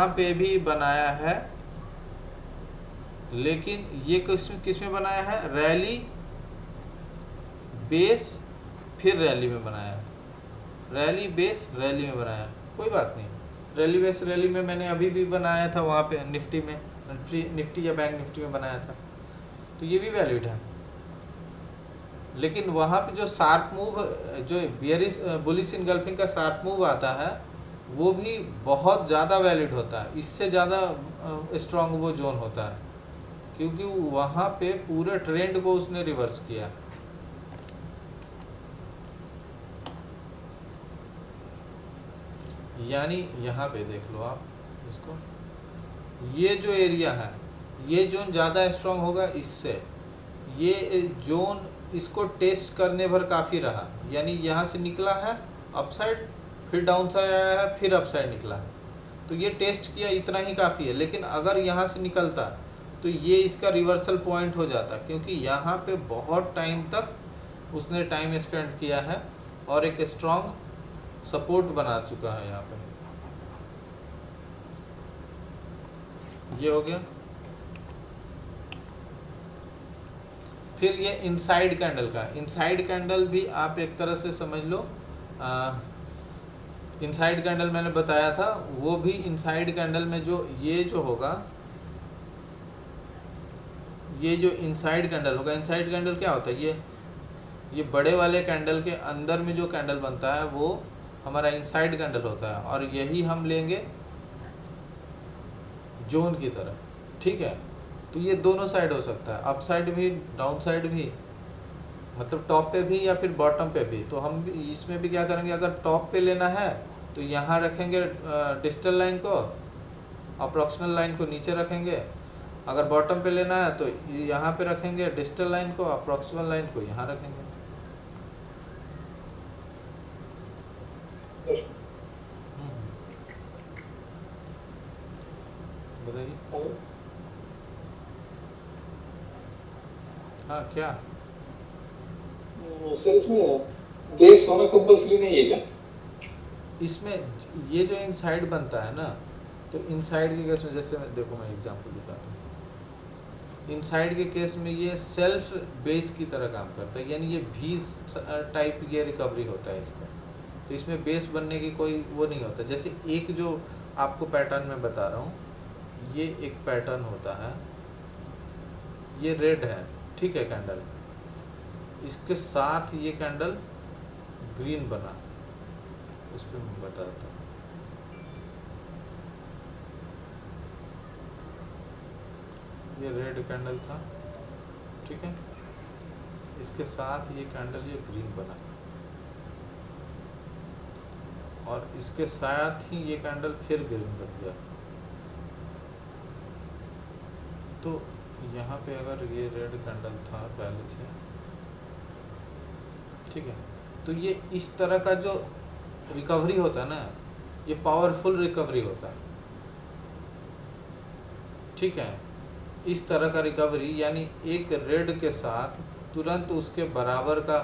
पे भी बनाया है, लेकिन ये किस में बनाया है, रैली बेस फिर रैली में बनाया है, रैली बेस रैली में बनाया। कोई बात नहीं, रैली बेस रैली में मैंने अभी भी बनाया था, वहाँ पे निफ्टी में, निफ्टी या बैंक निफ्टी में बनाया था, तो ये भी वैलिड है। लेकिन वहाँ पे जो शार्प मूव, जो बियरिश बुलिश इनगल्फिंग का शार्प मूव आता है, वो भी बहुत ज़्यादा वैलिड होता है, इससे ज़्यादा स्ट्रॉन्ग वो जोन होता है, क्योंकि वहाँ पे पूरे ट्रेंड को उसने रिवर्स किया। यानी यहाँ पे देख लो आप इसको, ये जो एरिया है, ये जोन ज़्यादा स्ट्रॉन्ग होगा इससे, ये जोन इसको टेस्ट करने भर काफ़ी रहा। यानी यहाँ से निकला है अपसाइड, फिर डाउन साइड आया है, फिर अपसाइड निकला है, तो ये टेस्ट किया, इतना ही काफ़ी है। लेकिन अगर यहाँ से निकलता तो ये इसका रिवर्सल पॉइंट हो जाता, क्योंकि यहाँ पे बहुत टाइम तक उसने टाइम स्पेंड किया है और एक स्ट्रॉन्ग सपोर्ट बना चुका है यहाँ पे। ये हो गया। फिर ये इनसाइड कैंडल का, इनसाइड कैंडल भी आप एक तरह से समझ लो, इनसाइड कैंडल मैंने बताया था, वो भी इनसाइड कैंडल में जो ये जो होगा, ये जो इनसाइड कैंडल होगा, इनसाइड कैंडल क्या होता है, ये बड़े वाले कैंडल के अंदर में जो कैंडल बनता है वो हमारा इनसाइड कैंडल होता है, और यही हम लेंगे जोन की तरह। ठीक है, तो ये दोनों साइड हो सकता है, अप साइड भी डाउन साइड भी, मतलब टॉप पे भी या फिर बॉटम पे भी। तो हम इसमें भी क्या करेंगे, अगर टॉप पे लेना है तो यहाँ रखेंगे डिजिटल लाइन को, अप्रॉक्सिमल लाइन को नीचे रखेंगे। अगर बॉटम पे लेना है तो यहाँ पे रखेंगे डिजिटल लाइन को, अप्रॉक्सिमल लाइन को यहाँ रखेंगे। बताइए। हाँ क्या सर, इसमें बेस होना कंपल्सरी नहीं है क्या? इसमें ये जो इनसाइड बनता है ना, तो इनसाइड के केस में, जैसे देखो मैं एग्जांपल दिखाता हूँ, इनसाइड के केस में ये सेल्फ बेस की तरह काम करता है, यानी ये भी टाइप ये रिकवरी होता है इसका। तो इसमें बेस बनने की कोई वो नहीं होता। जैसे एक जो आपको पैटर्न में बता रहा हूँ, ये एक पैटर्न होता है, ये रेड है, ठीक है कैंडल, इसके साथ ये कैंडल ग्रीन बना, उस पर मैं बताता हूँ। ये रेड कैंडल था, ठीक है, इसके साथ ये कैंडल ये ग्रीन बना, और इसके साथ ही ये कैंडल फिर ग्रीन बन गया। तो यहाँ पे अगर ये रेड कैंडल था पहले से, ठीक है, तो ये इस तरह का जो रिकवरी होता है ना, ये पावरफुल रिकवरी होता है। ठीक है, इस तरह का रिकवरी, यानी एक रेड के साथ तुरंत उसके बराबर का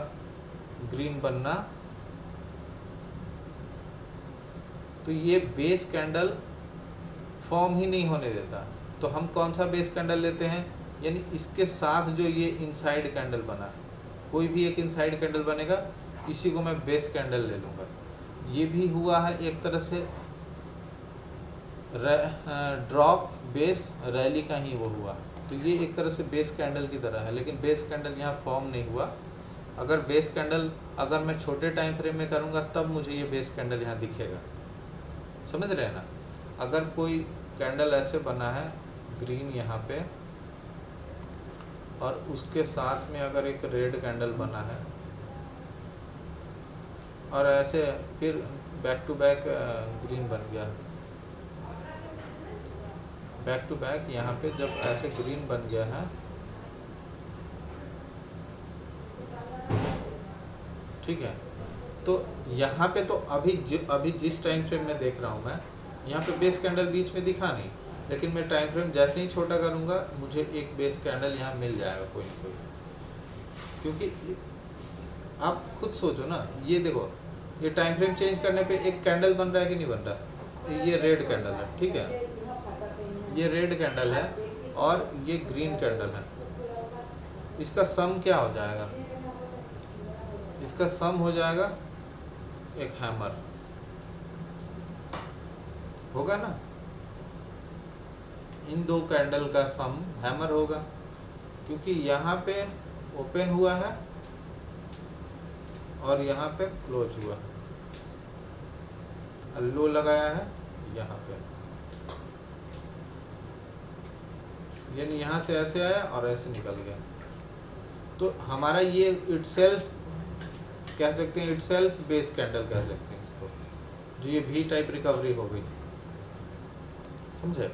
ग्रीन बनना, तो ये बेस कैंडल फॉर्म ही नहीं होने देता। तो हम कौन सा बेस कैंडल लेते हैं, यानी इसके साथ जो ये इनसाइड कैंडल बना है, कोई भी एक इनसाइड कैंडल बनेगा, इसी को मैं बेस कैंडल ले लूँगा। ये भी हुआ है एक तरह से ड्रॉप बेस रैली का ही वो हुआ, तो ये एक तरह से बेस कैंडल की तरह है, लेकिन बेस कैंडल यहाँ फॉर्म नहीं हुआ। अगर बेस कैंडल अगर मैं छोटे टाइम फ्रेम में करूँगा तब मुझे ये बेस कैंडल यहाँ दिखेगा, समझ रहे हैं ना। अगर कोई कैंडल ऐसे बना है ग्रीन यहाँ पे, और उसके साथ में अगर एक रेड कैंडल बना है, और ऐसे फिर बैक टू बैक ग्रीन बन गया, बैक टू बैक यहाँ पे जब ऐसे ग्रीन बन गया है, ठीक है, तो यहाँ पे तो अभी जिस टाइम फ्रेम में देख रहा हूँ मैं, यहाँ पे बेस कैंडल बीच में दिखा नहीं, लेकिन मैं टाइम फ्रेम जैसे ही छोटा करूँगा मुझे एक बेस कैंडल यहाँ मिल जाएगा कोई ना कोई। क्योंकि आप खुद सोचो ना, ये देखो ये टाइम फ्रेम चेंज करने पे एक कैंडल बन रहा है कि नहीं बन रहा। ये रेड कैंडल है, ठीक है, ये रेड कैंडल है और ये ग्रीन कैंडल है। इसका सम क्या हो जाएगा? इसका सम हो जाएगा एक हैमर, होगा ना। इन दो कैंडल का सम हैमर होगा, क्योंकि यहाँ पे ओपन हुआ है और यहाँ पे क्लोज हुआ है, लो लगाया है यहाँ पे, यानी यहाँ से ऐसे आया और ऐसे निकल गया। तो हमारा ये इटसेल्फ कह सकते हैं, इटसेल्फ बेस कैंडल कह सकते हैं इसको, जो ये भी टाइप रिकवरी हो गई, समझे।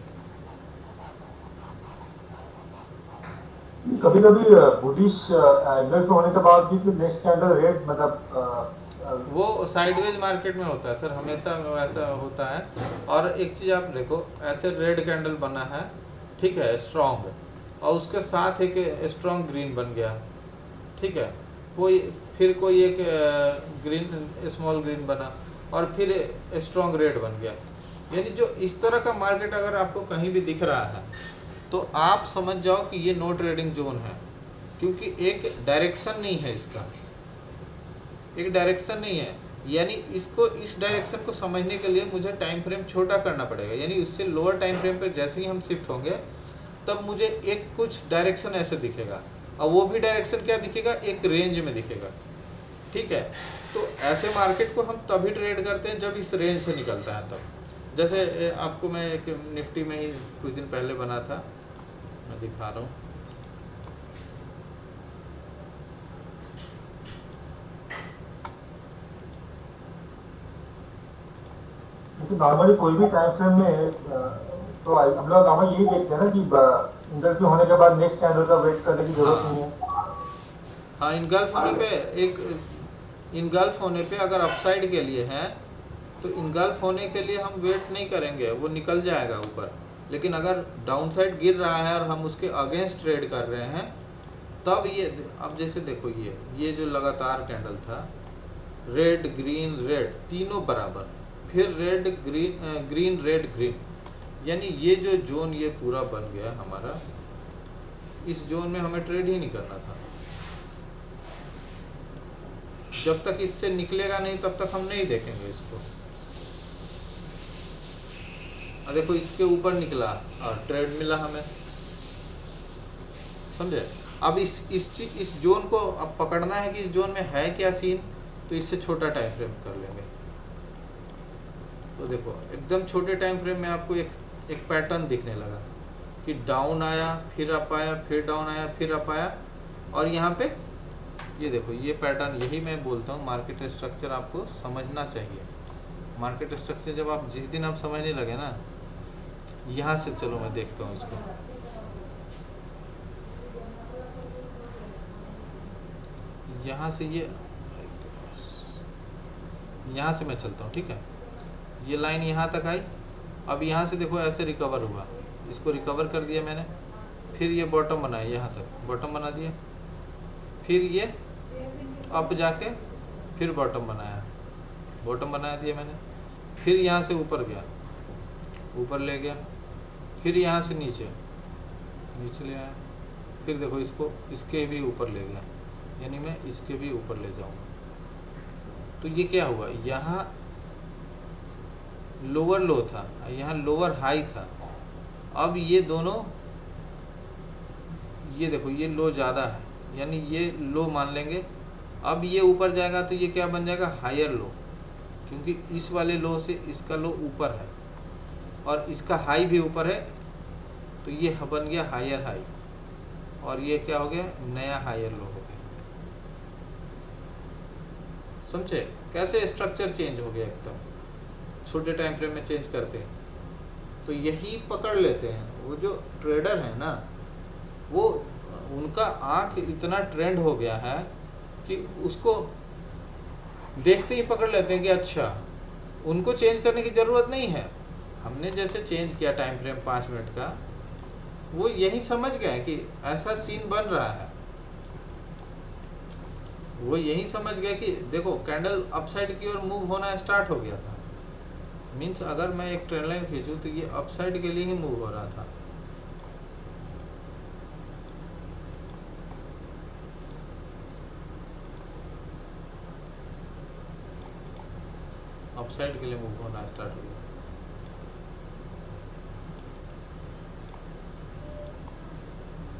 कभी कभी बुलिश एंगल होने के बाद भी फिर नेक्स्ट कैंडल रेड मतलब वो साइडवेज मार्केट में होता है सर, हमेशा वैसा होता है। और एक चीज़ आप देखो, ऐसे रेड कैंडल बना है, ठीक है, स्ट्रॉन्ग, और उसके साथ एक स्ट्रॉन्ग ग्रीन बन गया, ठीक है, फिर कोई एक ग्रीन स्मॉल ग्रीन बना और फिर स्ट्रॉन्ग रेड बन गया। यानी जो इस तरह का मार्केट अगर आपको कहीं भी दिख रहा है तो आप समझ जाओ कि ये नो ट्रेडिंग जोन है, क्योंकि एक डायरेक्शन नहीं है इसका, एक डायरेक्शन नहीं है। यानी इसको, इस डायरेक्शन को समझने के लिए मुझे टाइम फ्रेम छोटा करना पड़ेगा, यानी उससे लोअर टाइम फ्रेम पर जैसे ही हम शिफ्ट होंगे तब मुझे एक कुछ डायरेक्शन ऐसे दिखेगा, और वो भी डायरेक्शन क्या दिखेगा, एक रेंज में दिखेगा, ठीक है। तो ऐसे मार्केट को हम तभी ट्रेड करते हैं जब इस रेंज से निकलता है तब। जैसे आपको मैं एक निफ्टी में ही कुछ दिन पहले बना था, मैं दिखा रहा हूँ। नॉर्मली कोई भी टाइम फ्रेम में तो हम लोग नॉर्मली यही देखते हैं ना कि इंगल्फ होने के बाद नेक्स्ट कैंडल का वेट करने की जरूरत नहीं है। हाँ, इनगल्फ होने पे इनगल्फ होने पे अगर अपसाइड के लिए है तो इनगल्फ होने के लिए हम वेट नहीं करेंगे, वो निकल जाएगा ऊपर। लेकिन अगर डाउन साइड गिर रहा है और हम उसके अगेंस्ट ट्रेड कर रहे हैं तब ये, अब जैसे देखो ये जो लगातार कैंडल था, रेड ग्रीन रेड तीनों बराबर, फिर red green green red green, यानी ये जो जोन ये पूरा बन गया हमारा, इस जोन में हमें ट्रेड ही नहीं करना था। जब तक इससे निकलेगा नहीं तब तक हम नहीं देखेंगे इसको। देखो इसके ऊपर निकला और ट्रेड मिला हमें, समझे। अब इस जोन को अब पकड़ना है कि इस जोन में है क्या सीन, तो इससे छोटा टाइम फ्रेम कर लेंगे। तो देखो एकदम छोटे टाइम फ्रेम में आपको एक पैटर्न दिखने लगा कि डाउन आया, फिर अप आया, फिर डाउन आया, फिर अप आया, और यहाँ पे ये देखो ये पैटर्न। यही मैं बोलता हूँ मार्केट स्ट्रक्चर आपको समझना चाहिए। मार्केट स्ट्रक्चर जब आप जिस दिन आप समझने लगे ना, यहाँ से चलो मैं देखता हूँ इसको। यहाँ से यहाँ से मैं चलता हूँ, ठीक है। ये लाइन यहाँ तक आई, अब यहाँ से देखो ऐसे रिकवर हुआ, इसको रिकवर कर दिया मैंने, फिर ये बॉटम बनाया, यहाँ तक बॉटम बना दिया, फिर ये अप जाके फिर बॉटम बनाया, बॉटम बना दिया मैंने, फिर यहाँ से ऊपर गया, ऊपर ले गया, फिर यहाँ से नीचे ले आया, फिर देखो इसको इसके भी ऊपर ले गया, यानी मैं इसके भी ऊपर ले जाऊँगा। तो ये क्या हुआ, यहाँ लोअर लो था, यहाँ लोअर हाई था। अब ये दोनों, ये देखो ये लो ज़्यादा है, यानी ये लो मान लेंगे। अब ये ऊपर जाएगा तो ये क्या बन जाएगा, हायर लो, क्योंकि इस वाले लो से इसका लो ऊपर है और इसका हाई भी ऊपर है, तो ये बन गया हायर हाई, और ये क्या हो गया, नया हायर लो हो गया। समझे कैसे स्ट्रक्चर चेंज हो गया एकदम, छोटे टाइम फ्रेम में चेंज करते हैं तो यही पकड़ लेते हैं। वो जो ट्रेडर है ना, वो उनका आंख इतना ट्रेंड हो गया है कि उसको देखते ही पकड़ लेते हैं कि अच्छा, उनको चेंज करने की ज़रूरत नहीं है। हमने जैसे चेंज किया टाइम फ्रेम 5 मिनट का, वो यही समझ गए कि ऐसा सीन बन रहा है। वो यही समझ गए कि देखो कैंडल अपसाइड की ओर मूव होना स्टार्ट हो गया था। मीन्स अगर मैं एक ट्रेंड लाइन खींचूं तो ये अपसाइड के लिए ही मूव हो रहा था। अपसाइड के लिए मूव होना स्टार्ट हो गया।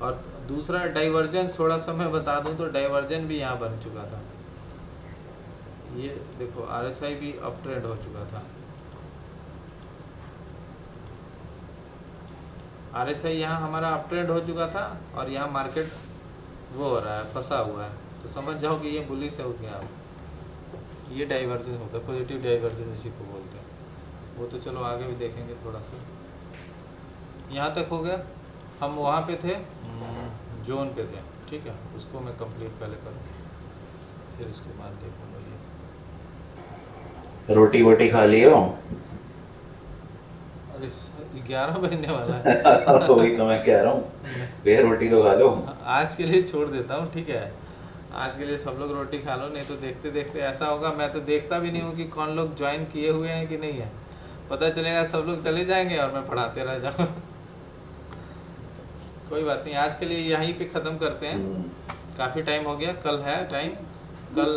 और दूसरा डाइवर्जन, थोड़ा सा मैं बता दूं तो डाइवर्जन भी यहाँ बन चुका था। ये देखो RSI भी अप ट्रेंड हो चुका था। RSI यहाँ हमारा अप ट्रेंड हो चुका था और यहाँ मार्केट वो हो रहा है, फंसा हुआ है। तो समझ जाओ कि ये बुलिश है हो गया। अब ये डाइवर्जन होता है, पॉजिटिव डाइवर्जन इसी को बोलते हैं। वो तो चलो आगे भी देखेंगे थोड़ा सा। यहाँ तक हो गया। हम वहाँ पे थे, जोन पे थे, ठीक है। उसको मैं कंप्लीट पहले करूँ, फिर इसके बाद देखूँगा। ये रोटी वोटी खा लियो? अरे 11 बजने वाला है। वही तो मैं कह रहा हूँ, भैया रोटी तो खा लो। आज के लिए छोड़ देता हूँ, ठीक है। आज के लिए सब लोग रोटी खा लो, नहीं तो देखते देखते ऐसा होगा मैं तो देखता भी नहीं हूँ कि कौन लोग ज्वाइन किए हुए हैं कि नहीं है। पता चलेगा सब लोग चले जाएंगे और मैं पढ़ाते रह जाऊँगा। कोई बात नहीं, आज के लिए यहीं पे ख़त्म करते हैं। काफ़ी टाइम हो गया, कल है टाइम, कल